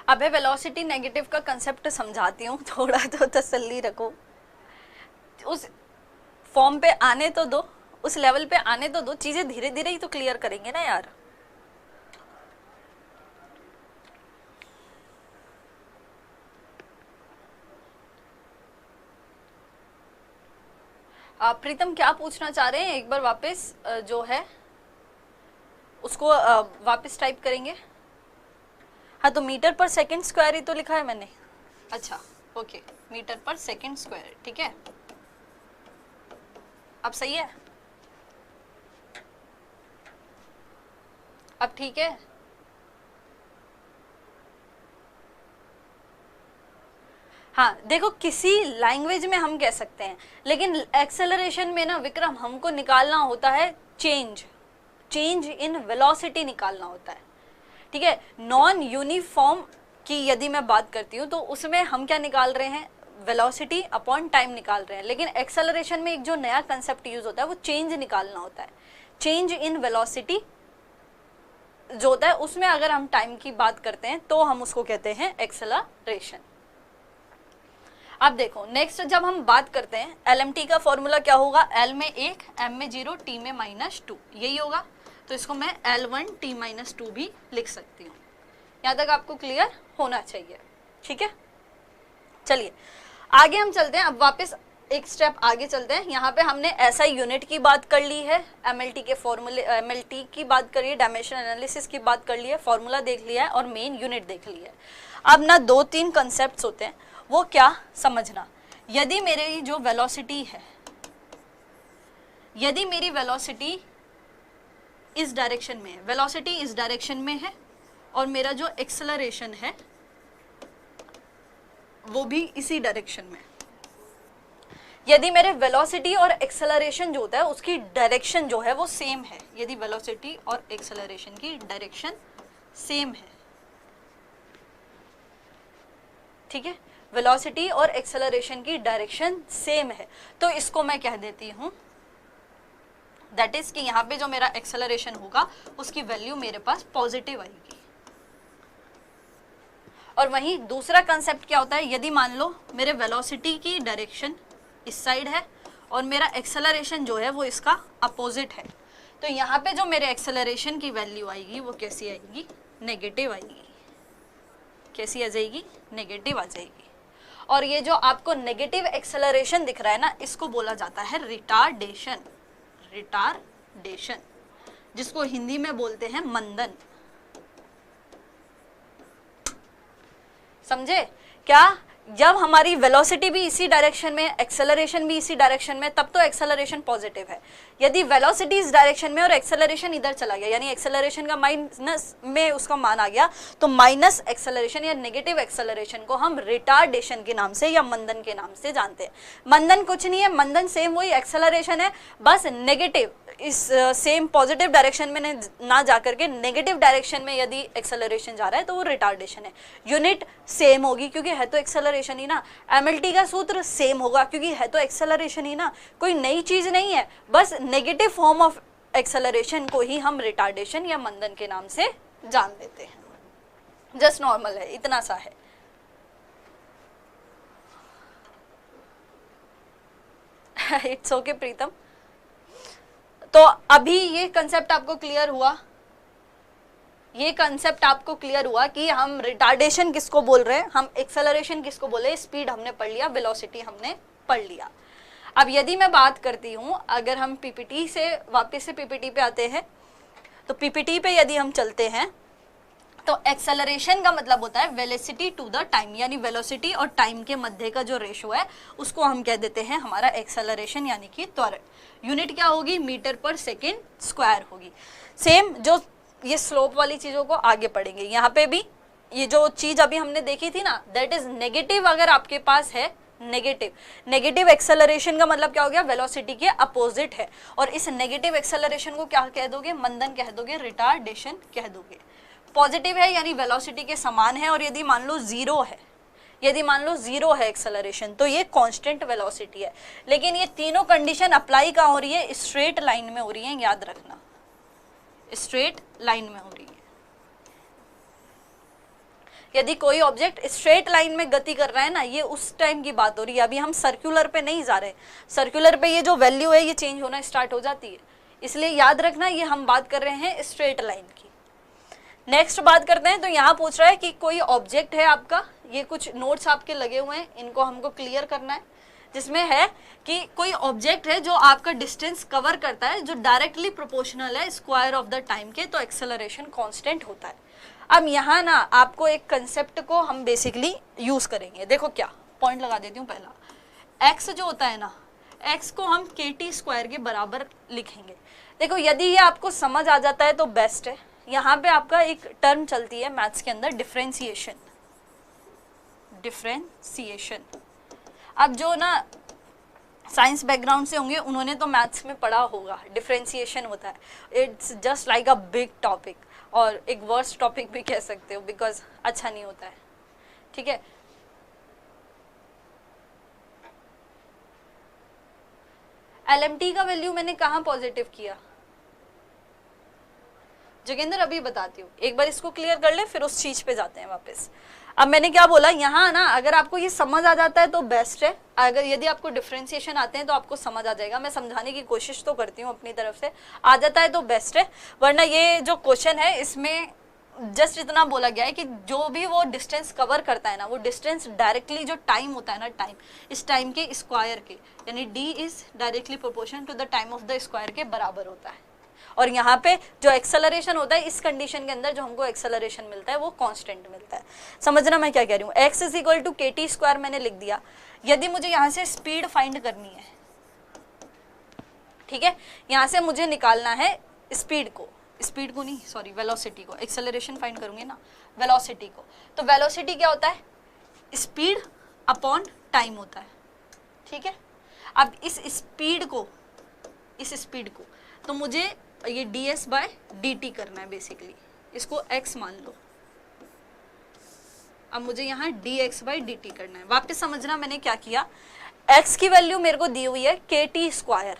अबे वेलोसिटी नेगेटिव का कंसेप्ट समझाती हूँ, थोड़ा तो तसल्ली रखो, उस फॉर्म पे आने तो दो, उस लेवल पे आने तो दो, चीजें धीरे धीरे ही तो क्लियर करेंगे ना यार। आप प्रीतम क्या पूछना चाह रहे हैं, एक बार वापस जो है उसको वापस टाइप करेंगे। हाँ तो मीटर पर सेकंड स्क्वायर ही तो लिखा है मैंने। अच्छा ओके, मीटर पर सेकंड स्क्वायर, ठीक है, अब सही है, अब ठीक है। हाँ देखो किसी लैंग्वेज में हम कह सकते हैं, लेकिन एक्सेलरेशन में ना विक्रम हमको निकालना होता है चेंज इन वेलोसिटी निकालना होता है, ठीक है। नॉन यूनिफॉर्म की यदि मैं बात करती हूँ तो उसमें हम क्या निकाल रहे हैं, वेलोसिटी अपॉन टाइम निकाल रहे हैं, लेकिन एक्सेलरेशन में एक जो नया कंसेप्ट यूज होता है वो चेंज निकालना होता है, चेंज इन वेलोसिटी जो होता है उसमें अगर हम टाइम की बात करते हैं तो हम उसको कहते हैं एक्सेलरेशन। अब देखो नेक्स्ट जब हम बात करते हैं LMT का फॉर्मूला क्या होगा, L में 1, M में 0, T में -2, यही होगा। तो इसको मैं L1 T -2 भी लिख सकती हूँ। यहाँ तक आपको क्लियर होना चाहिए, ठीक है। चलिए आगे हम चलते हैं, अब वापस एक स्टेप आगे चलते हैं। यहाँ पे हमने SI यूनिट की बात कर ली है, MLT के फॉर्मूले, MLT की बात करी है, डायमेंशन एनालिसिस की बात कर ली है, फॉर्मूला देख लिया है और मेन यूनिट देख ली है। अब ना 2-3 कंसेप्ट होते हैं, वो क्या समझना। यदि मेरी जो वेलोसिटी है, यदि मेरी वेलोसिटी इस डायरेक्शन में है, वेलोसिटी इस डायरेक्शन में है और मेरा जो एक्सेलरेशन है वो भी इसी डायरेक्शन में, यदि मेरे वेलोसिटी और एक्सेलरेशन जो होता है उसकी डायरेक्शन जो है वो सेम है, यदि वेलोसिटी और एक्सेलरेशन की डायरेक्शन सेम है, ठीक है, वेलोसिटी और एक्सेलरेशन की डायरेक्शन सेम है, तो इसको मैं कह देती हूं दैट इज कि यहाँ पे जो मेरा एक्सेलरेशन होगा उसकी वैल्यू मेरे पास पॉजिटिव आएगी। और वहीं दूसरा कंसेप्ट क्या होता है, यदि मान लो मेरे वेलोसिटी की डायरेक्शन इस साइड है और मेरा एक्सेलरेशन जो है वो इसका अपोजिट है, तो यहाँ पे जो मेरे एक्सेलरेशन की वैल्यू आएगी वो कैसी आएगी, नेगेटिव आएगी। कैसी आ जाएगी, नेगेटिव आ जाएगी। और ये जो आपको नेगेटिव एक्सेलरेशन दिख रहा है ना, इसको बोला जाता है रिटार्डेशन। रिटार्डेशन जिसको हिंदी में बोलते हैं मंदन। समझे क्या, जब हमारी वेलोसिटी भी इसी डायरेक्शन में, एक्सेलरेशन भी इसी डायरेक्शन में, तब तो एक्सेलरेशन पॉजिटिव है। यदि वेलोसिटी इस डायरेक्शन में और एक्सेलरेशन इधर चला गया, यानी एक्सेलरेशन का माइनस में उसका मान आ गया, तो माइनस एक्सेलरेशन या नेगेटिव एक्सेलरेशन को हम रिटार्डेशन के नाम से या मंदन के नाम से जानते हैं। मंदन कुछ नहीं है, मंदन सेम वही एक्सेलरेशन है, बस नेगेटिव, इस सेम पॉजिटिव डायरेक्शन में ना जाकर के नेगेटिव डायरेक्शन में यदि एक्सेलरेशन जा रहा है तो वो रिटार्डेशन है। यूनिट सेम होगी क्योंकि है तो एक्सेलरेशन ही ना, MLT का सूत्र सेम होगा क्योंकि है तो एक्सेलरेशन ही ना, कोई नई चीज नहीं है, बस नेगेटिव फॉर्म ऑफ एक्सेलरेशन को ही हम रिटार्डेशन या मंदन के नाम से जान लेते हैं। जस्ट नॉर्मल है, इतना सा है। इट्स ओके प्रीतम। तो अभी ये कंसेप्ट आपको क्लियर हुआ, ये कंसेप्ट आपको क्लियर हुआ कि हम रिटार्डेशन किसको बोल रहे हैं, हम एक्सेलरेशन किसको बोले, स्पीड हमने पढ़ लिया, वेलोसिटी हमने पढ़ लिया। अब यदि मैं बात करती हूँ, अगर हम पीपीटी से वापस से पीपीटी पे आते हैं, तो पीपीटी पे यदि हम चलते हैं तो एक्सेलरेशन का मतलब होता है वेलोसिटी टू द टाइम, यानी वेलोसिटी और टाइम के मध्य का जो रेशो है उसको हम कह देते हैं हमारा एक्सेलरेशन, यानी कि त्वरण। यूनिट क्या होगी, मीटर पर सेकेंड स्क्वायर होगी। सेम जो ये स्लोप वाली चीजों को आगे पढ़ेंगे, यहाँ पे भी ये जो चीज अभी हमने देखी थी ना, दैट इज नेगेटिव। अगर आपके पास है नेगेटिव एक्सेलरेशन का मतलब क्या हो गया, वेलोसिटी के अपोजिट है, और इस नेगेटिव एक्सेलरेशन को क्या कह दोगे, मंदन कह दोगे, रिटार्डेशन कह दोगे। पॉजिटिव है यानी वेलोसिटी के समान है, और यदि मान लो जीरो है, यदि मान लो जीरो है एक्सेलरेशन, तो ये कांस्टेंट वेलोसिटी है। लेकिन ये तीनों कंडीशन अप्लाई कहाँ हो रही है, स्ट्रेट लाइन में हो रही है, याद रखना, स्ट्रेट लाइन में हो रही है। यदि कोई ऑब्जेक्ट स्ट्रेट लाइन में गति कर रहा है ना, ये उस टाइम की बात हो रही है, अभी हम सर्कुलर पे नहीं जा रहे। सर्कुलर पे ये जो वैल्यू है ये चेंज होना स्टार्ट हो जाती है, इसलिए याद रखना ये हम बात कर रहे हैं स्ट्रेट लाइन की। नेक्स्ट बात करते हैं, तो यहाँ पूछ रहा है कि कोई ऑब्जेक्ट है आपका, ये कुछ नोट्स आपके लगे हुए हैं, इनको हमको क्लियर करना है, जिसमें है कि कोई ऑब्जेक्ट है जो आपका डिस्टेंस कवर करता है, जो डायरेक्टली प्रोपोर्शनल है स्क्वायर ऑफ द टाइम के, तो एक्सेलरेशन कांस्टेंट होता है। अब यहाँ ना आपको एक कंसेप्ट को हम बेसिकली यूज करेंगे। देखो क्या पॉइंट लगा देती हूँ, पहला एक्स जो होता है ना, एक्स को हम KT स्क्वायर के बराबर लिखेंगे। देखो यदि ये आपको समझ आ जाता है तो बेस्ट है। यहाँ पे आपका एक टर्म चलती है मैथ्स के अंदर, डिफरेंशिएशन। अब जो ना साइंस बैकग्राउंड से होंगे उन्होंने तो मैथ्स में पढ़ा होगा, डिफरेंशिएशन होता है, it's just like a big topic, और एक वर्स्ट टॉपिक भी कह सकते हो, बिकॉज अच्छा नहीं होता है, ठीक है। LMT का वैल्यू मैंने कहाँ पॉजिटिव किया, जोगिंदर अभी बताती हूँ, एक बार इसको क्लियर कर ले फिर उस चीज पे जाते हैं वापस। अब मैंने क्या बोला यहाँ ना, अगर आपको ये समझ आ जाता है तो बेस्ट है, अगर यदि आपको डिफरेंशिएशन आते हैं तो आपको समझ आ जाएगा। मैं समझाने की कोशिश तो करती हूँ अपनी तरफ से, आ जाता है तो बेस्ट है, वरना ये जो क्वेश्चन है इसमें जस्ट इतना बोला गया है कि जो भी वो डिस्टेंस कवर करता है ना, वो डिस्टेंस डायरेक्टली जो टाइम होता है ना, टाइम, इस टाइम के स्क्वायर के, यानी d is directly proportion to the time of the square के बराबर होता है। और यहाँ पे जो एक्सेलरेशन होता है, इस कंडीशन के अंदर जो हमको एक्सेलरेशन मिलता है वो कांस्टेंट मिलता है। समझना मैं क्या कह रही हूँ, x इज इक्वल टू के टी स्क्वायर मैंने लिख दिया। यदि मुझे यहाँ से स्पीड फाइंड करनी है, ठीक है, यहाँ से मुझे निकालना है स्पीड को नहीं, सॉरी वेलोसिटी को, एक्सेलरेशन फाइंड करूंगे ना वेलोसिटी को, तो वेलोसिटी क्या होता है, स्पीड अपॉन टाइम होता है, ठीक है। अब इस स्पीड को तो मुझे ये ds बाय dt करना है बेसिकली, इसको x मान लो। अब मुझे यहाँ dx बाय dt करना है। वापस समझना मैंने क्या किया, x की वैल्यू मेरे को दी हुई है kt स्क्वायर,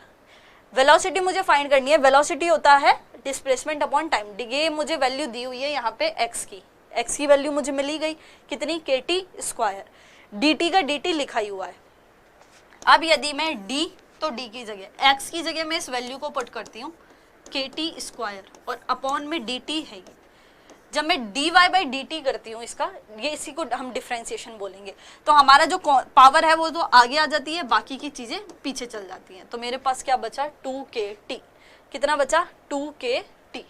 वेलोसिटी मुझे फाइंड करनी है, वेलोसिटी होता है डिस्प्लेसमेंट अपॉन टाइम, ये मुझे वैल्यू दी हुई है यहाँ पे x की वैल्यू मुझे मिली गई कितनी, kt स्क्वायर, dt का dt लिखा ही हुआ है। अब यदि मैं d तो d की जगह x की जगह मैं इस वैल्यू को पुट करती हूँ kt स्क्वायर और अपॉन में dt है ये। जब मैं dy बाई dt करती हूँ इसका, ये इसी को हम डिफरेंशिएशन बोलेंगे, तो हमारा जो पावर है वो तो आगे आ जाती है, बाकी की चीजें पीछे चल जाती हैं। तो मेरे पास क्या बचा 2kt, कितना बचा 2kt।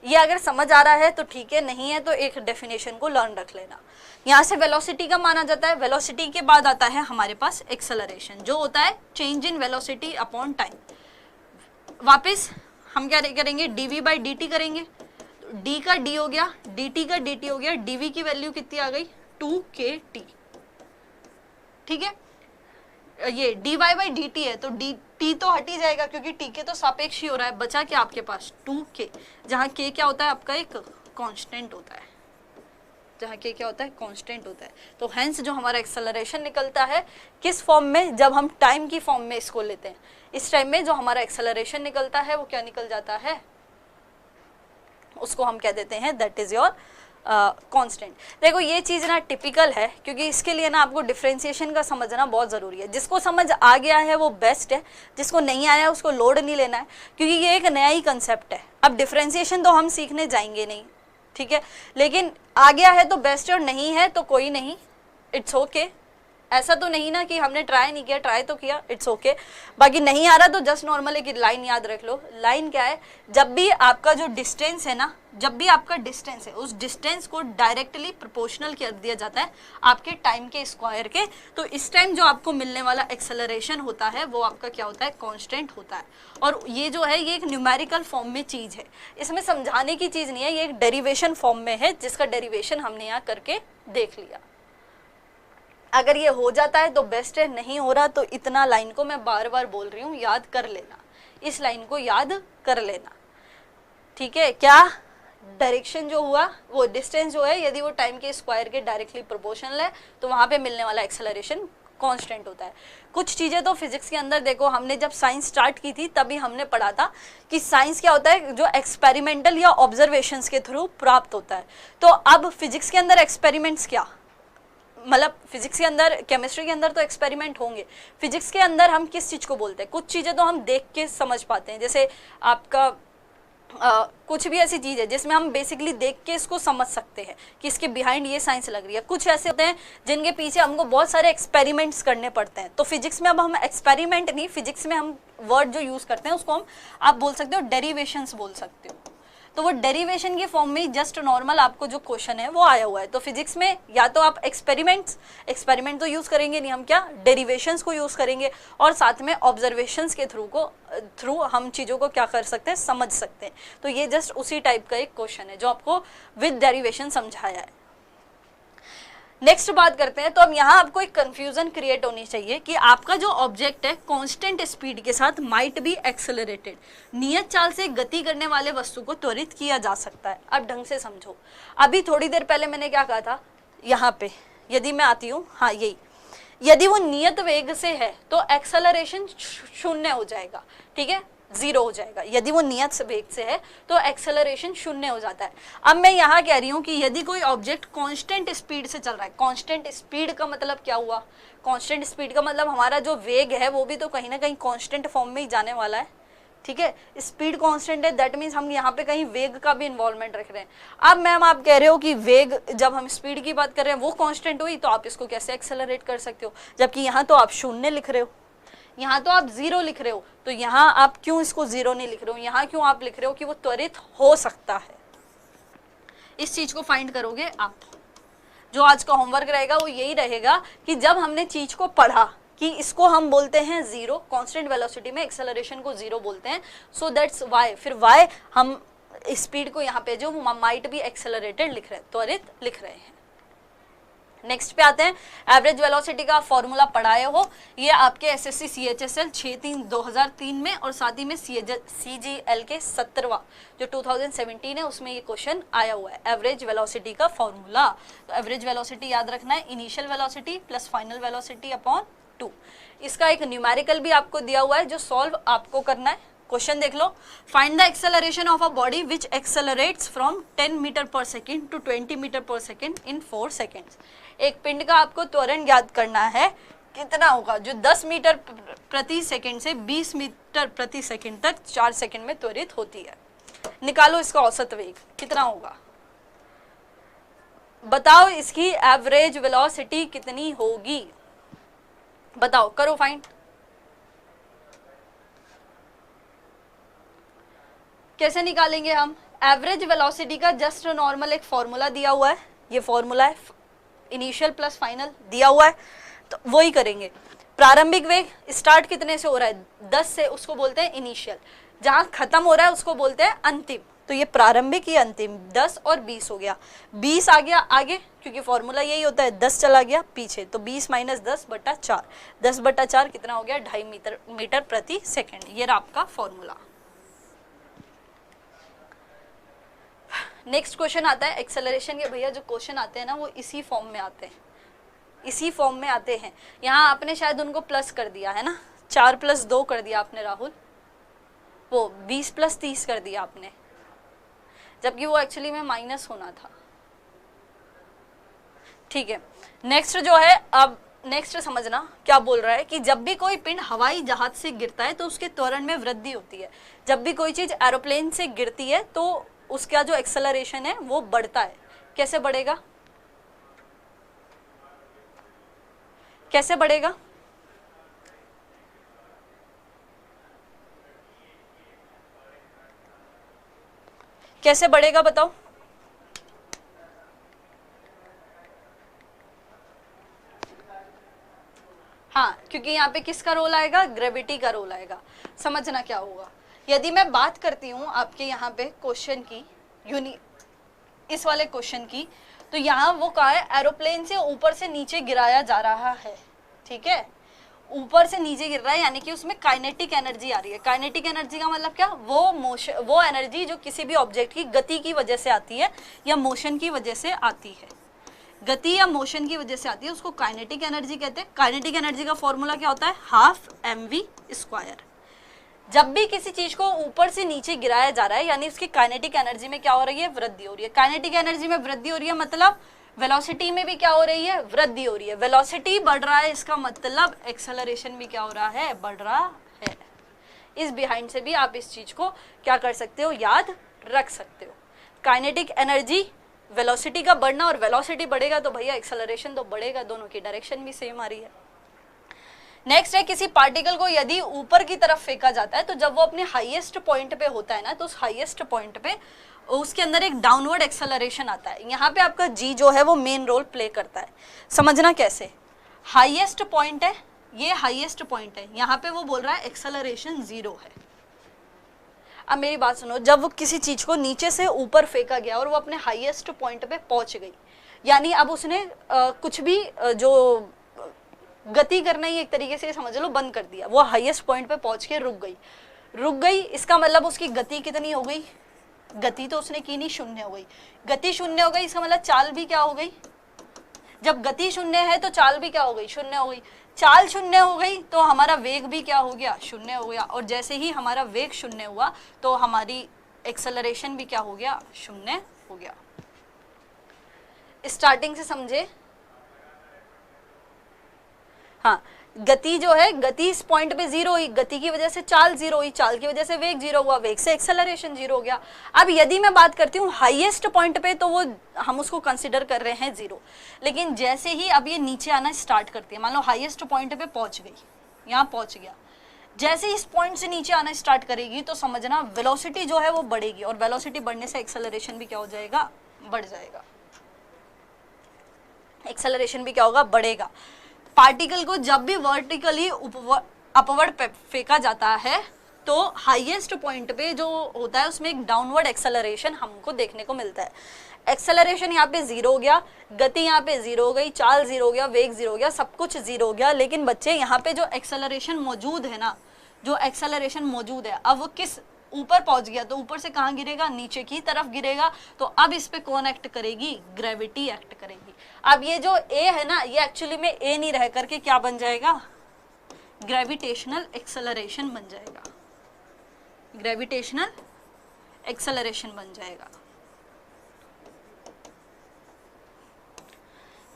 ये अगर समझ आ रहा है तो ठीक है, नहीं है तो एक डेफिनेशन को लर्न रख लेना। यहाँ से वेलोसिटी का माना जाता है, वेलोसिटी के बाद आता है हमारे पास एक्सेलरेशन, जो होता है change in velocity upon time. वापस हम क्या करेंगे, dv बाई dt करेंगे, d का d हो गया, dt का dt हो गया, dv की वैल्यू कितनी आ गई 2kt, ठीक है। ये dy बाई dt है तो t तो हट ही जाएगा क्योंकि t के तो सापेक्ष ही हो रहा है, बचा क्या आपके पास 2k, जहाँ k क्या होता है आपका एक कांस्टेंट होता है, जहाँ k क्या होता है कांस्टेंट होता है। तो हेंस जो हमारा एक्सेलरेशन निकलता है किस फॉर्म में, जब हम टाइम की फॉर्म में इसको लेते हैं, इस टाइम में जो हमारा एक्सेलरेशन निकलता है वो क्या निकल जाता है, उसको हम कह देते हैं दैट इज योर कांस्टेंट। देखो ये चीज ना टिपिकल है, क्योंकि इसके लिए ना आपको डिफरेंशिएशन का समझना बहुत जरूरी है। जिसको समझ आ गया है वो बेस्ट है, जिसको नहीं आया उसको लोड नहीं लेना है, क्योंकि ये एक नया ही कंसेप्ट है। अब डिफरेंशिएशन तो हम सीखने जाएंगे नहीं, ठीक है, लेकिन आ गया है तो बेस्ट है और नहीं है तो कोई नहीं, इट्स ओके। ऐसा तो नहीं ना कि हमने ट्राई नहीं किया, ट्राई तो किया, इट्स ओके। बाकी नहीं आ रहा तो जस्ट नॉर्मल एक लाइन याद रख लो। लाइन क्या है, जब भी आपका जो डिस्टेंस है ना, जब भी आपका डिस्टेंस है उस डिस्टेंस को डायरेक्टली प्रोपोर्शनल कर दिया जाता है आपके टाइम के स्क्वायर के, तो इस टाइम जो आपको मिलने वाला एक्सेलरेशन होता है वो आपका क्या होता है, कांस्टेंट होता है। और ये जो है ये एक न्यूमेरिकल फॉर्म में चीज है, इसमें समझाने की चीज नहीं है, ये एक डेरिवेशन फॉर्म में है जिसका डेरिवेशन हमने यहाँ करके देख लिया। अगर ये हो जाता है तो बेस्ट है, नहीं हो रहा तो इतना लाइन को मैं बार बार बोल रही हूँ याद कर लेना, इस लाइन को याद कर लेना, ठीक है। क्या डायरेक्शन जो हुआ वो डिस्टेंस जो है, यदि वो टाइम के स्क्वायर के डायरेक्टली प्रोपोर्शनल है तो वहां पे मिलने वाला एक्सेलरेशन कांस्टेंट होता है। कुछ चीजें तो फिजिक्स के अंदर देखो, हमने जब साइंस स्टार्ट की थी तभी हमने पढ़ा था कि साइंस क्या होता है, जो एक्सपेरिमेंटल या ऑब्जर्वेशंस के थ्रू प्राप्त होता है। तो अब फिजिक्स के अंदर एक्सपेरिमेंट्स क्या, मतलब फिजिक्स के अंदर, केमिस्ट्री के अंदर तो एक्सपेरिमेंट होंगे, फिजिक्स के अंदर हम किस चीज को बोलते हैं, कुछ चीजें तो हम देख के समझ पाते हैं, जैसे आपका कुछ भी ऐसी चीज है जिसमें हम बेसिकली देख के इसको समझ सकते हैं कि इसके बिहाइंड ये साइंस लग रही है। कुछ ऐसे होते हैं जिनके पीछे हमको बहुत सारे एक्सपेरिमेंट्स करने पड़ते हैं। तो फिजिक्स में अब हम एक्सपेरिमेंट नहीं, फिजिक्स में हम वर्ड जो यूज करते हैं उसको हम, आप बोल सकते हो डेरिवेशंस बोल सकते हो। तो वो डेरिवेशन के फॉर्म में जस्ट नॉर्मल आपको जो क्वेश्चन है वो आया हुआ है। तो फिजिक्स में या तो आप एक्सपेरिमेंट तो यूज करेंगे नहीं, हम क्या डेरिवेशंस को यूज करेंगे, और साथ में ऑब्जर्वेशंस के थ्रू हम चीजों को क्या कर सकते हैं, समझ सकते हैं। तो ये जस्ट उसी टाइप का एक क्वेश्चन है जो आपको विद डेरिवेशन समझाया है। नेक्स्ट बात करते हैं, तो अब यहाँ आपको एक कंफ्यूजन क्रिएट होनी चाहिए कि आपका जो ऑब्जेक्ट है कांस्टेंट स्पीड के साथ माइट बी एक्सेलरेटेड, नियत चाल से गति करने वाले वस्तु को त्वरित किया जा सकता है। अब ढंग से समझो, अभी थोड़ी देर पहले मैंने क्या कहा था, यहाँ पे यदि मैं आती हूँ, हाँ यही, यदि वो नियत वेग से है तो एक्सेलरेशन 0 हो जाएगा, ठीक है। जीरो हो जाएगा। यदि वो नियत वेग से है तो एक्सेलरेशन शून्य हो जाता है। अब मैं यहाँ कह रही हूँ कि यदि कोई ऑब्जेक्ट कांस्टेंट स्पीड से चल रहा है, कांस्टेंट स्पीड का मतलब क्या हुआ, कांस्टेंट स्पीड का मतलब हमारा जो वेग है वो भी तो कहीं ना कहीं कांस्टेंट फॉर्म में ही जाने वाला है, ठीक है। स्पीड कांस्टेंट है, दैट मीन्स हम यहाँ पे कहीं वेग का भी इन्वॉल्वमेंट रख रहे हैं। अब मैम आप कह रहे हो कि वेग, जब हम स्पीड की बात कर रहे हैं वो कांस्टेंट हुई, तो आप इसको कैसे एक्सेलरेट कर सकते हो, जबकि यहाँ तो आप शून्य लिख रहे हो, यहाँ तो आप जीरो लिख रहे हो, तो यहाँ आप क्यों इसको जीरो नहीं लिख रहे हो, यहाँ क्यों आप लिख रहे हो कि वो त्वरित हो सकता है। इस चीज को फाइंड करोगे आप। जो आज का होमवर्क रहेगा वो यही रहेगा कि जब हमने चीज को पढ़ा कि इसको हम बोलते हैं जीरो, कांस्टेंट वेलोसिटी में एक्सेलरेशन को जीरो बोलते हैं, सो दैट्स वाई, फिर वाई हम स्पीड को यहाँ पे जो माइट बी एक्सेलरेटेड लिख रहे हैं, त्वरित लिख रहे हैं। नेक्स्ट पे आते हैं, एवरेज वेलोसिटी का फॉर्मूला पढ़ाए हो, ये आपके एसएससी CHSL 6/3/2003 में और साथ ही में CGL के 17वां जो 2017 है उसमें ये क्वेश्चन आया हुआ है, एवरेज वेलोसिटी का फॉर्मूला। तो एवरेज वेलोसिटी याद रखना है, initial velocity plus final velocity upon 2। इसका एक न्यूमेरिकल भी आपको दिया हुआ है जो सॉल्व आपको करना है। क्वेश्चन देख लो, find the acceleration of a body which accelerates from 10 metre per second to 20 metre per second in 4 seconds. एक पिंड का आपको त्वरण ज्ञात करना है, कितना होगा, जो 10 मीटर प्रति सेकेंड से 20 मीटर प्रति सेकेंड तक 4 सेकेंड में त्वरित होती है। निकालो इसका औसत वेग कितना होगा, बताओ इसकी एवरेज वेलोसिटी कितनी होगी, बताओ, करो फाइंड। कैसे निकालेंगे हम एवरेज वेलोसिटी का, जस्ट नॉर्मल एक फॉर्मूला दिया हुआ है, ये फॉर्मूला है इनिशियल प्लस फाइनल दिया हुआ है, तो वही करेंगे। प्रारंभिक वेग स्टार्ट कितने से हो रहा है, 10 से, उसको बोलते हैं इनिशियल, जहां खत्म हो रहा है उसको बोलते हैं अंतिम। तो ये प्रारंभिक, ये अंतिम, 10 और 20 हो गया, 20 आ गया आगे क्योंकि फॉर्मूला यही होता है, 10 चला गया पीछे, तो 20 माइनस 10/4, 10/4 कितना हो गया, 2.5 मीटर प्रति सेकेंड। ये रहा आपका फॉर्मूला। नेक्स्ट क्वेश्चन आता है एक्सेलरेशन के। भैया जो क्वेश्चन आते हैं ना वो इसी फॉर्म में आते हैं, इसी फॉर्म में आते हैं। यहाँ आपने शायद उनको प्लस कर दिया है ना, 4 + 2 कर दिया आपने राहुल, वो 20 + 30 कर दिया आपने, जबकि वो एक्चुअली में माइनस होना था, ठीक है। नेक्स्ट जो है, अब नेक्स्ट समझना क्या बोल रहा है कि जब भी कोई पिंड हवाई जहाज से गिरता है तो उसके त्वरण में वृद्धि होती है। जब भी कोई चीज एरोप्लेन से गिरती है तो उसका जो एक्सेलरेशन है वो बढ़ता है। कैसे बढ़ेगा, कैसे बढ़ेगा, कैसे बढ़ेगा बताओ। हाँ, क्योंकि यहाँ पे किसका रोल आएगा, ग्रेविटी का रोल आएगा। समझना क्या होगा, यदि मैं बात करती हूँ आपके यहाँ पे क्वेश्चन की, इस वाले क्वेश्चन की, तो यहाँ वो कहा है एरोप्लेन से ऊपर से नीचे गिराया जा रहा है, ठीक है, ऊपर से नीचे गिर रहा है, यानी कि उसमें काइनेटिक एनर्जी आ रही है। काइनेटिक एनर्जी का मतलब क्या, वो मोशन, वो एनर्जी जो किसी भी ऑब्जेक्ट की गति की वजह से आती है या मोशन की वजह से आती है, गति या मोशन की वजह से आती है, उसको काइनेटिक एनर्जी कहते हैं। काइनेटिक एनर्जी का फॉर्मूला क्या होता है, 12 mv²। जब भी किसी चीज को ऊपर से नीचे गिराया जा रहा है यानी उसकी काइनेटिक एनर्जी में क्या हो रही है, वृद्धि हो रही है। काइनेटिक एनर्जी में वृद्धि हो रही है मतलब वेलोसिटी में भी क्या हो रही है, वृद्धि हो रही है। वेलोसिटी बढ़ रहा है, इसका मतलब एक्सेलरेशन भी क्या हो रहा है, बढ़ रहा है। इस बिहाइंड से भी आप इस चीज को क्या कर सकते हो, याद रख सकते हो। काइनेटिक एनर्जी, वेलोसिटी का बढ़ना, और वेलोसिटी बढ़ेगा तो भैया एक्सेलरेशन तो बढ़ेगा, दोनों की डायरेक्शन भी सेम आ रही है। नेक्स्ट है, किसी पार्टिकल को यदि ऊपर की तरफ फेंका जाता है तो जब वो अपने हाईएस्ट पॉइंट पे होता है ना, तो उस हाईएस्ट पॉइंट पे उसके अंदर एक डाउनवर्ड एक्सेलरेशन आता है। यहाँ पे आपका जी जो है वो मेन रोल प्ले करता है। समझना कैसे, हाईएस्ट पॉइंट है, ये हाईएस्ट पॉइंट है, यहाँ पे वो बोल रहा है एक्सेलरेशन 0 है। अब मेरी बात सुनो, जब वो किसी चीज को नीचे से ऊपर फेंका गया और वो अपने हाईएस्ट पॉइंट पे पहुंच गई, यानी अब उसने कुछ भी जो गति करना ही एक तरीके से समझ लो बंद कर दिया, वो हाईएस्ट पॉइंट पे पहुंच के रुक गई। इसका मतलब उसकी गति कितनी हो गई, गति तो उसने की नहीं, 0 हो गई। गति 0 हो गई, इसका मतलब चाल भी क्या हो गई, जब गति 0 है तो चाल भी क्या हो गई, 0 हो गई। चाल शून्य हो गई तो हमारा वेग भी क्या हो गया, शून्य हो गया, और जैसे ही हमारा वेग शून्य हुआ तो हमारी एक्सेलरेशन भी क्या हो गया, शून्य हो गया। स्टार्टिंग से समझे? हाँ, गति जो है, गति इस पॉइंट पे जीरो हुई, गति की वजह से चाल जीरो हुई, चाल की वजह से वेग जीरो हुआ, वेग से एक्सेलरेशन जीरो हो गया। अब यदि मैं बात करती हूँ हाईएस्ट पॉइंट पे तो वो हम उसको कंसिडर कर रहे हैं जीरो, लेकिन जैसे ही अब ये नीचे आना स्टार्ट करती है, मान लो हाईएस्ट पॉइंट पे पहुंच गई, यहाँ पहुंच गया, जैसे ही इस पॉइंट से नीचे आना स्टार्ट करेगी तो समझना वेलोसिटी जो है वो बढ़ेगी, और वेलोसिटी बढ़ने से एक्सेलरेशन भी क्या हो जाएगा, बढ़ जाएगा। एक्सेलरेशन भी क्या होगा, बढ़ेगा। पार्टिकल को जब भी वर्टिकली अपवर्ड फेंका जाता है तो हाईएस्ट पॉइंट पे जो होता है उसमें एक डाउनवर्ड एक्सेलरेशन हमको देखने को मिलता है। एक्सेलरेशन यहाँ पे जीरो हो गया, गति यहाँ पे जीरो हो गई, चाल जीरो हो गया, वेग जीरो हो गया, सब कुछ जीरो हो गया, लेकिन बच्चे यहाँ पे जो एक्सेलरेशन मौजूद है ना, जो एक्सेलरेशन मौजूद है, अब वो किस ऊपर पहुंच गया तो ऊपर से कहाँ गिरेगा, नीचे की तरफ गिरेगा। तो अब इस पे कौन एक्ट करेगी, ग्रेविटी एक्ट करेगी। अब ये जो ए है ना, ये एक्चुअली में ए नहीं रह करके क्या बन जाएगा, ग्रेविटेशनल एक्सेलरेशन बन जाएगा, ग्रेविटेशनल एक्सेलरेशन बन जाएगा।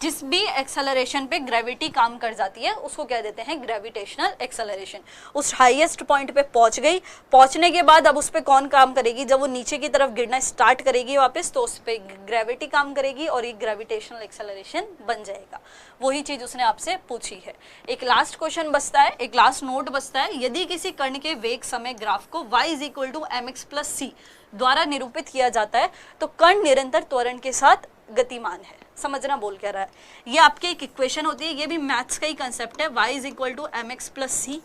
जिस भी एक्सेलरेशन पे ग्रेविटी काम कर जाती है उसको क्या देते हैं, ग्रेविटेशनल एक्सेलरेशन। उस हाईएस्ट पॉइंट पे पहुंच गई, पहुंचने के बाद अब उस पे कौन काम करेगी, जब वो नीचे की तरफ गिरना स्टार्ट करेगी वापस तो उस पे ग्रेविटी काम करेगी और ये ग्रेविटेशनल एक्सेलरेशन बन जाएगा। वही चीज उसने आपसे पूछी है। एक लास्ट क्वेश्चन बचता है, एक लास्ट नोट बचता है, यदि किसी कण के वेग समय ग्राफ को y = mx + c द्वारा निरूपित किया जाता है तो कण निरंतर त्वरण के साथ गतिमान है। समझना बोल क्या रहा है, ये आपकी एक इक्वेशन होती है, ये भी मैथ्स का ही कंसेप्ट है, y = mx + c।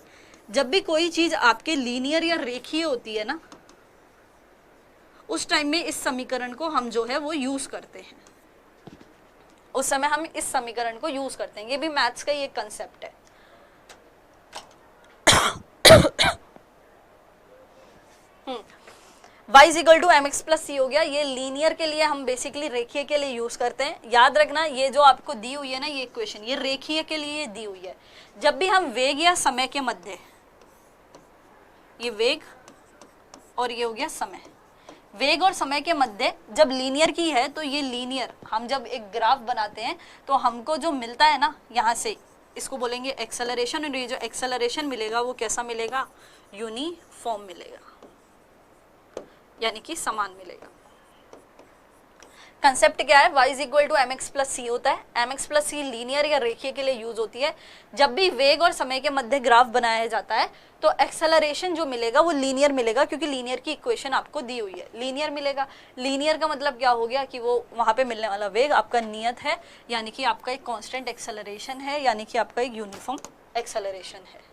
जब भी कोई चीज आपके लीनियर या रेखीय होती है ना, उस टाइम में इस समीकरण को हम जो है वो यूज करते हैं, उस समय हम इस समीकरण को यूज करते हैं, ये भी मैथ्स का ही एक कंसेप्ट है। y = mx + c हो गया, ये लीनियर के लिए हम बेसिकली रेखीय के लिए यूज करते हैं। याद रखना ये जो आपको दी हुई है ना ये इक्वेशन, ये रेखीय के लिए दी हुई है। जब भी हम वेग या समय के मध्य, ये वेग और ये हो गया समय, वेग और समय के मध्य जब लीनियर की है तो ये लीनियर, हम जब एक ग्राफ बनाते हैं तो हमको जो मिलता है ना यहाँ से, इसको बोलेंगे एक्सेलरेशन, और ये जो एक्सेलरेशन मिलेगा वो कैसा मिलेगा, यूनिफॉर्म मिलेगा, यानी कि समान मिलेगा। कंसेप्ट क्या है, y = mx + c होता है। mx + c लीनियर या रेखीय के लिए यूज होती है। जब भी वेग और समय के मध्य ग्राफ बनाया जाता है तो एक्सेलरेशन जो मिलेगा वो लीनियर मिलेगा, क्योंकि लीनियर की इक्वेशन आपको दी हुई है, लीनियर मिलेगा। लीनियर का मतलब क्या हो गया कि वो वहां पे मिलने वाला वेग आपका नियत है, यानी कि आपका एक कांस्टेंट एक्सेलरेशन है, यानी कि आपका एक यूनिफॉर्म एक्सेलरेशन है।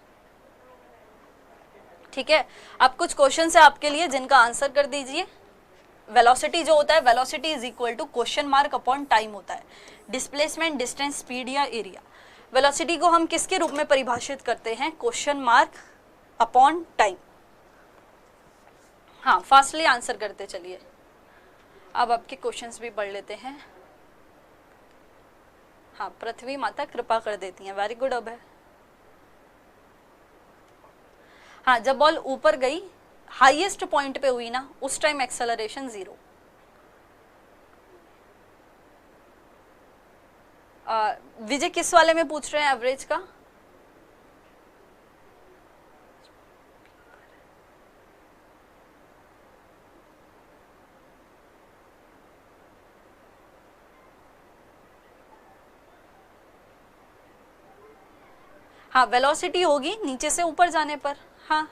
ठीक है, अब कुछ क्वेश्चन है आपके लिए जिनका आंसर कर दीजिए। वेलोसिटी जो होता है, वेलोसिटी = टाइम होता है। डिस्प्लेसमेंट, डिस्टेंस, स्पीड या एरिया। वेलोसिटी को हम किसके रूप में परिभाषित करते हैं, टाइम। हाँ, फास्टली आंसर करते चलिए। अब आपके क्वेश्चंस भी पढ़ लेते हैं। हाँ, पृथ्वी माता कृपा कर देती हैं, वेरी गुड। अब है हाँ, जब बॉल ऊपर गई हाईएस्ट पॉइंट पे हुई ना, उस टाइम एक्सेलरेशन 0। विजय किस वाले में पूछ रहे हैं, एवरेज का? हाँ, वेलोसिटी होगी नीचे से ऊपर जाने पर। हाँ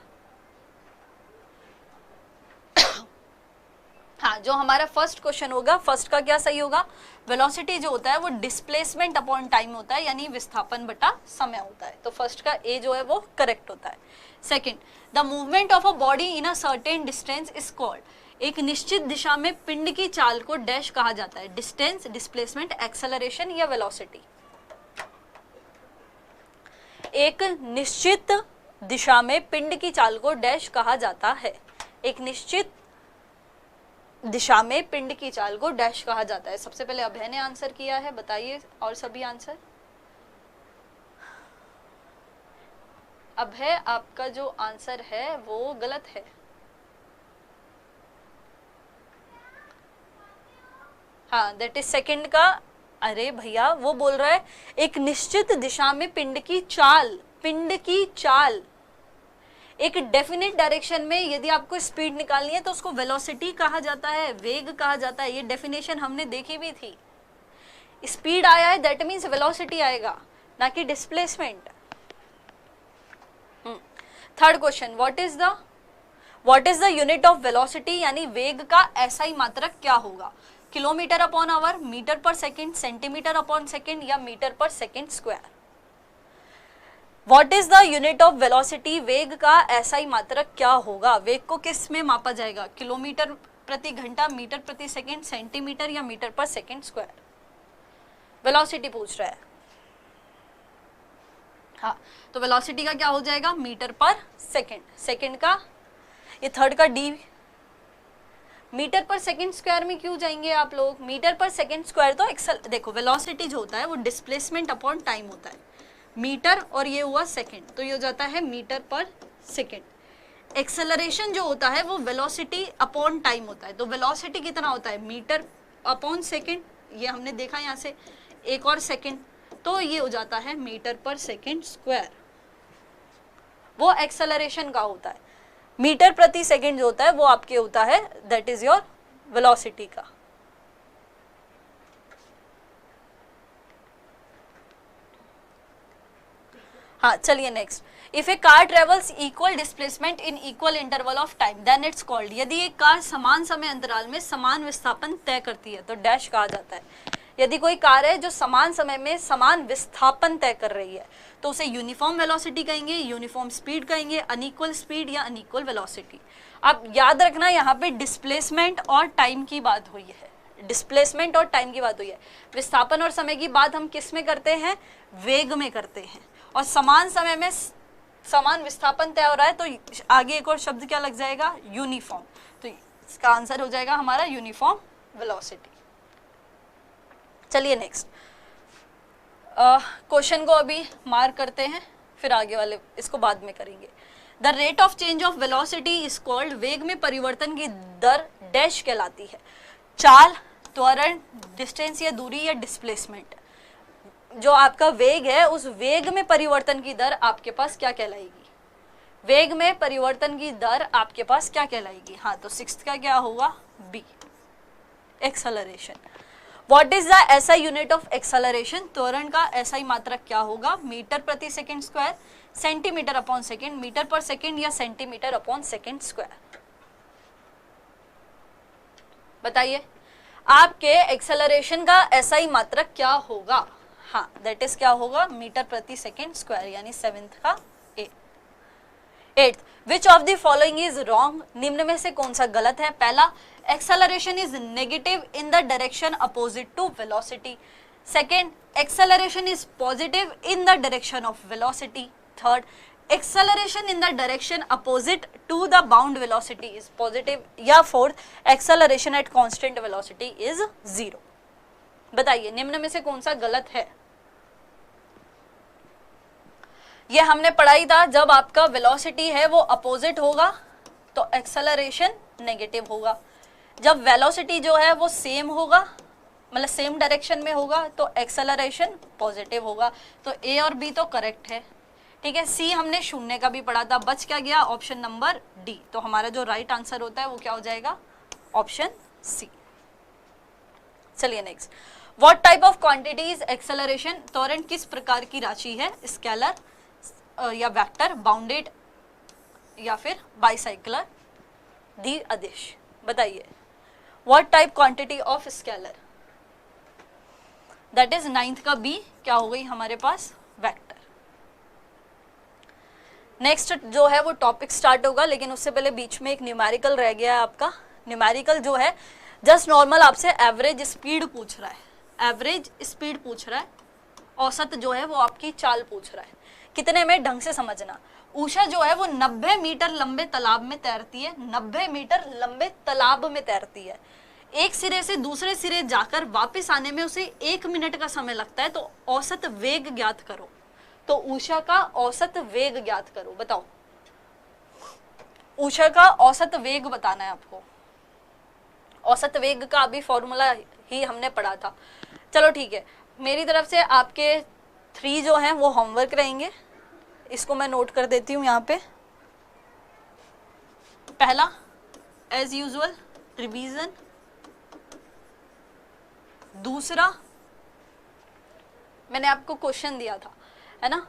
हाँ, जो हमारा फर्स्ट क्वेश्चन होगा, फर्स्ट का क्या सही होगा, वेलोसिटी जो होता है वो डिस्प्लेसमेंट अपॉन टाइम होता है, यानी विस्थापन बटा समय होता है। तो फर्स्ट का ए जो है वो करेक्ट होता है। Second, the movement of a body in a certain distance is called, एक निश्चित दिशा में पिंड की चाल को डैश कहा जाता है, डिस्टेंस, डिस्प्लेसमेंट, एक्सेलरेशन या वेलोसिटी। एक निश्चित दिशा में पिंड की चाल को डैश कहा जाता है, एक निश्चित दिशा में पिंड की चाल को डैश कहा जाता है। सबसे पहले अभय ने आंसर किया है, बताइए और सभी आंसर। अब है आपका जो आंसर है वो गलत है। हाँ, दैट इज सेकंड का। अरे भैया वो बोल रहा है एक निश्चित दिशा में पिंड की चाल, पिंड की चाल, एक डेफिनेट डायरेक्शन में यदि आपको स्पीड निकालनी है तो उसको वेलोसिटी कहा जाता है, वेग कहा जाता है। ये डेफिनेशन हमने देखी भी थी। स्पीड आया है दैट मीन्स वेलोसिटी आएगा, ना कि displacement. Third question, what is the unit of velocity, यानी वेग का एसआई मात्रक क्या होगा? Kilometre upon our, metre per second, centimetre upon second या metre per second square? What is the unit of velocity, वेग का एसआई मात्रक क्या होगा? वेग को किस में मापा जाएगा? किलोमीटर प्रति घंटा, मीटर प्रति सेकेंड, सेंटीमीटर या metre per second square? Velocity पूछ रहा है। हाँ, तो वेलोसिटी का क्या हो जाएगा? Metre per second. सेकेंड का, ये थर्ड का D. Metre per second square में क्यों जाएंगे आप लोग? मीटर पर सेकेंड स्क्वायर तो देखो वेलोसिटी जो होता है वो डिस्प्लेसमेंट अपॉन टाइम होता है, मीटर और ये हुआ सेकेंड, तो ये हो जाता है मीटर पर सेकेंड। एक्सेलरेशन जो होता है वो वेलोसिटी अपॉन टाइम होता है, तो वेलोसिटी कितना होता है? मीटर अपॉन सेकेंड, ये हमने देखा यहाँ से, एक और सेकेंड, तो ये हो जाता है मीटर पर सेकेंड स्क्वायर। वो एक्सेलरेशन का होता है। मीटर प्रति सेकेंड जो होता है वो आपके होता है दैट इज योर वेलोसिटी का। हाँ चलिए next, if a car travels equal displacement in equal interval of time then it's called, यदि एक कार समान समय अंतराल में समान विस्थापन तय करती है तो डैश कहा जाता है। यदि कोई कार है जो समान समय में समान विस्थापन तय कर रही है तो उसे यूनिफॉर्म वेलोसिटी कहेंगे, यूनिफॉर्म स्पीड कहेंगे, अनइक्वल स्पीड या अनइक्वल वेलोसिटी। अब याद रखना यहाँ पे डिस्प्लेसमेंट और टाइम की बात हुई है, डिस्प्लेसमेंट और टाइम की बात हुई है। विस्थापन और समय की बात हम किस में करते हैं? वेग में करते हैं। और समान समय में समान विस्थापन तय हो रहा है तो आगे एक और शब्द क्या लग जाएगा? यूनिफॉर्म। तो इसका आंसर हो जाएगा हमारा यूनिफॉर्म वेलोसिटी। चलिए नेक्स्ट क्वेश्चन को अभी मार्क करते हैं, फिर आगे वाले इसको बाद में करेंगे। The rate of change of velocity is called, वेग में परिवर्तन की दर डैश कहलाती है? चाल, त्वरण, डिस्टेंस या दूरी या डिस्प्लेसमेंट। जो आपका वेग है उस वेग में परिवर्तन की दर आपके पास क्या कहलाएगी? वेग में परिवर्तन की दर आपके पास क्या कहलाएगी? हाँ, तो सिक्स्थ का क्या होगा? B, acceleration. What is the SI unit of acceleration, त्वरण का एसआई मात्रक क्या होगा? मीटर प्रति second square, centimetre upon second, metre per second या सेंटीमीटर अपॉन सेकेंड स्क्वायर? बताइए आपके एक्सेलरेशन का एसआई मात्रक क्या होगा? हाँ, दैट इज क्या होगा? मीटर प्रति सेकेंड स्क्वायर, यानी सेवेंथ का A. Eighth, which of the following is wrong, निम्न में से कौन सा गलत है? पहला, acceleration is negative in the direction opposite to velocity. Second, acceleration is positive in the direction of velocity. Third, acceleration in the direction opposite to the bound velocity is positive. या fourth, acceleration at constant velocity is zero. बताइए निम्न में से कौन सा गलत है? ये हमने पढ़ाई था, जब आपका वेलोसिटी है वो अपोजिट होगा तो एक्सेलरेशन नेगेटिव होगा, जब वेलोसिटी जो है वो सेम होगा मतलब सेम डायरेक्शन में होगा तो एक्सेलरेशन पॉजिटिव होगा। तो ए और बी तो करेक्ट है, ठीक है। सी हमने शून्य का भी पढ़ा था, बच क्या गया? Option number D. तो हमारा जो राइट आंसर होता है वो क्या हो जाएगा? Option C. चलिए next, what type of quantity is acceleration, त्वरण किस प्रकार की राशि है? स्केलर या वेक्टर, बाउंडेड या फिर बाइसाइक्लर, दी अदिश। बताइए what type quantity of scalar, that is ninth का बी क्या हो गई हमारे पास? वेक्टर। नेक्स्ट जो है वो टॉपिक स्टार्ट होगा, लेकिन उससे पहले बीच में एक न्यूमेरिकल रह गया है आपका। न्यूमेरिकल जो है जस्ट नॉर्मल आपसे एवरेज स्पीड पूछ रहा है, एवरेज स्पीड पूछ रहा है, औसत जो है वो आपकी चाल पूछ रहा है। कितने में? ढंग से समझना। उषा जो है वो 90 मीटर लंबे तालाब में तैरती है, 90 मीटर लंबे तालाब में तैरती है। एक सिरे से दूसरे सिरे जाकर वापस आने में उसे 1 मिनट का समय लगता है, तो औसत वेग ज्ञात करो। तो ऊषा का औसत वेग ज्ञात करो। बताओ, ऊषा का औसत वेग बताना है आपको। औसत वेग का अभी फॉर्मूला ही हमने पढ़ा था। चलो ठीक है, मेरी तरफ से आपके 3 जो हैं वो होमवर्क रहेंगे, इसको मैं नोट कर देती हूँ यहाँ पे। पहला, एज यूजुअल रिवीजन। दूसरा, मैंने आपको क्वेश्चन दिया था, है ना,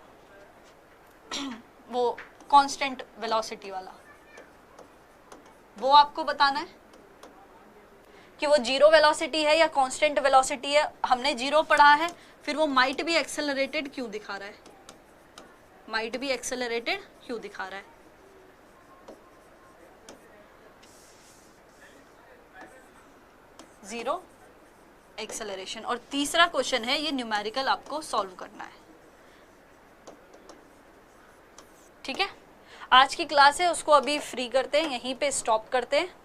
वो कांस्टेंट वेलोसिटी वाला, वो आपको बताना है कि वो जीरो वेलोसिटी है या कांस्टेंट वेलोसिटी है। हमने जीरो पढ़ा है, फिर वो माइट बी एक्सेलरेटेड क्यों दिखा रहा है, माइट बी एक्सेलरेटेड क्यों दिखा रहा है। Zero acceleration. और तीसरा क्वेश्चन है, ये न्यूमेरिकल आपको सॉल्व करना है। ठीक है, आज की क्लास है उसको अभी फ्री करते हैं, यहीं पे स्टॉप करते हैं।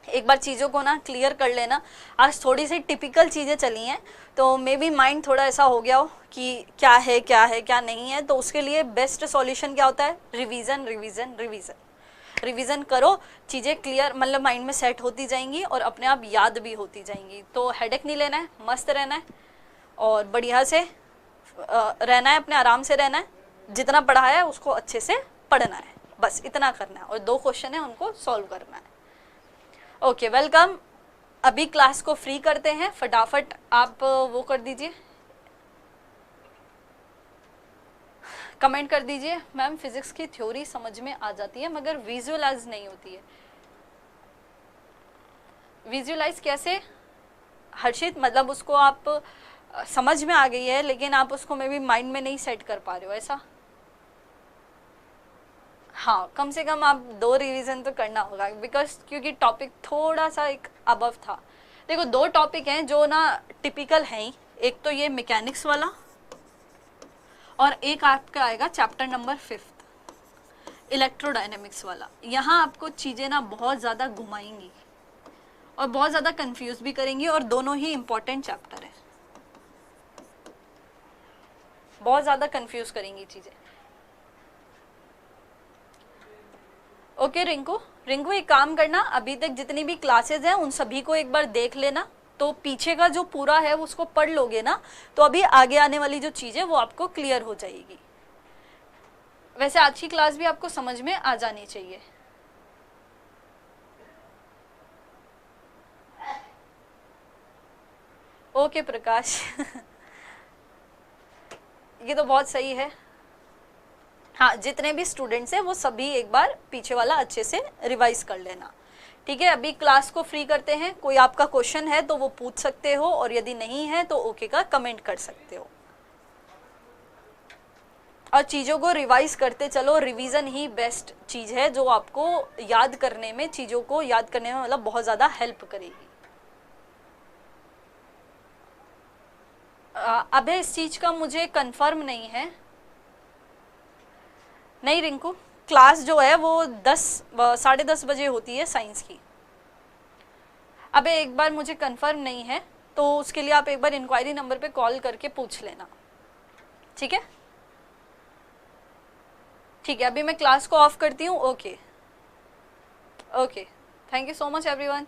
एक बार चीज़ों को ना क्लियर कर लेना। आज थोड़ी सी टिपिकल चीज़ें चली हैं, तो मे बी माइंड थोड़ा ऐसा हो गया हो कि क्या है क्या है क्या नहीं है। तो उसके लिए बेस्ट सॉल्यूशन क्या होता है, रिवीजन रिवीजन रिवीजन। रिवीजन करो, चीज़ें क्लियर मतलब माइंड में सेट होती जाएंगी और अपने आप याद भी होती जाएंगी। तो हेडेक नहीं लेना है, मस्त रहना है और बढ़िया से रहना है, अपने आराम से रहना है। जितना पढ़ा है उसको अच्छे से पढ़ना है, बस इतना करना है। और 2 क्वेश्चन है उनको सॉल्व करना है। Okay, welcome. अभी क्लास को फ्री करते हैं, फटाफट आप वो कर दीजिए, कमेंट कर दीजिए। मैम फिजिक्स की थ्योरी समझ में आ जाती है मगर विजुअलाइज नहीं होती है। विजुअलाइज कैसे हर्षित, मतलब उसको आप समझ में आ गई है लेकिन आप उसको मे बी माइंड में नहीं सेट कर पा रहे हो, ऐसा? हाँ, कम से कम आप 2 रिवीजन तो करना होगा, बिकॉज क्योंकि टॉपिक थोड़ा सा एक अबव था। देखो 2 टॉपिक हैं जो ना टिपिकल हैं ही, एक तो ये मैकेनिक्स वाला और एक आपका आएगा चैप्टर नंबर 5 इलेक्ट्रोडायनेमिक्स वाला। यहाँ आपको चीज़ें ना बहुत ज़्यादा घुमाएंगी और बहुत ज़्यादा कंफ्यूज भी करेंगी, और दोनों ही इम्पोर्टेंट चैप्टर है, बहुत ज़्यादा कंफ्यूज करेंगी चीज़ें। ओके रिंकू, एक काम करना, अभी तक जितनी भी क्लासेज हैं उन सभी को एक बार देख लेना, तो पीछे का जो पूरा है उसको पढ़ लोगे ना, तो अभी आगे आने वाली जो चीज़ है वो आपको क्लियर हो जाएगी। वैसे आज की क्लास भी आपको समझ में आ जानी चाहिए। ओके प्रकाश ये तो बहुत सही है। हाँ, जितने भी स्टूडेंट्स हैं वो सभी एक बार पीछे वाला अच्छे से रिवाइज कर लेना। ठीक है, अभी क्लास को फ्री करते हैं। कोई आपका क्वेश्चन है तो वो पूछ सकते हो, और यदि नहीं है तो ओके का कमेंट कर सकते हो। और चीज़ों को रिवाइज करते चलो, रिवीजन ही बेस्ट चीज़ है जो आपको याद करने में, चीज़ों को याद करने में मतलब बहुत ज़्यादा हेल्प करेगी। अब इस चीज़ का मुझे कंफर्म नहीं है। नहीं रिंकू, क्लास जो है वो 10-10:30 बजे होती है साइंस की। अब एक बार मुझे कंफर्म नहीं है, तो उसके लिए आप एक बार इंक्वायरी नंबर पे कॉल करके पूछ लेना। ठीक है, ठीक है, अभी मैं क्लास को ऑफ करती हूँ। Okay, thank you so much everyone.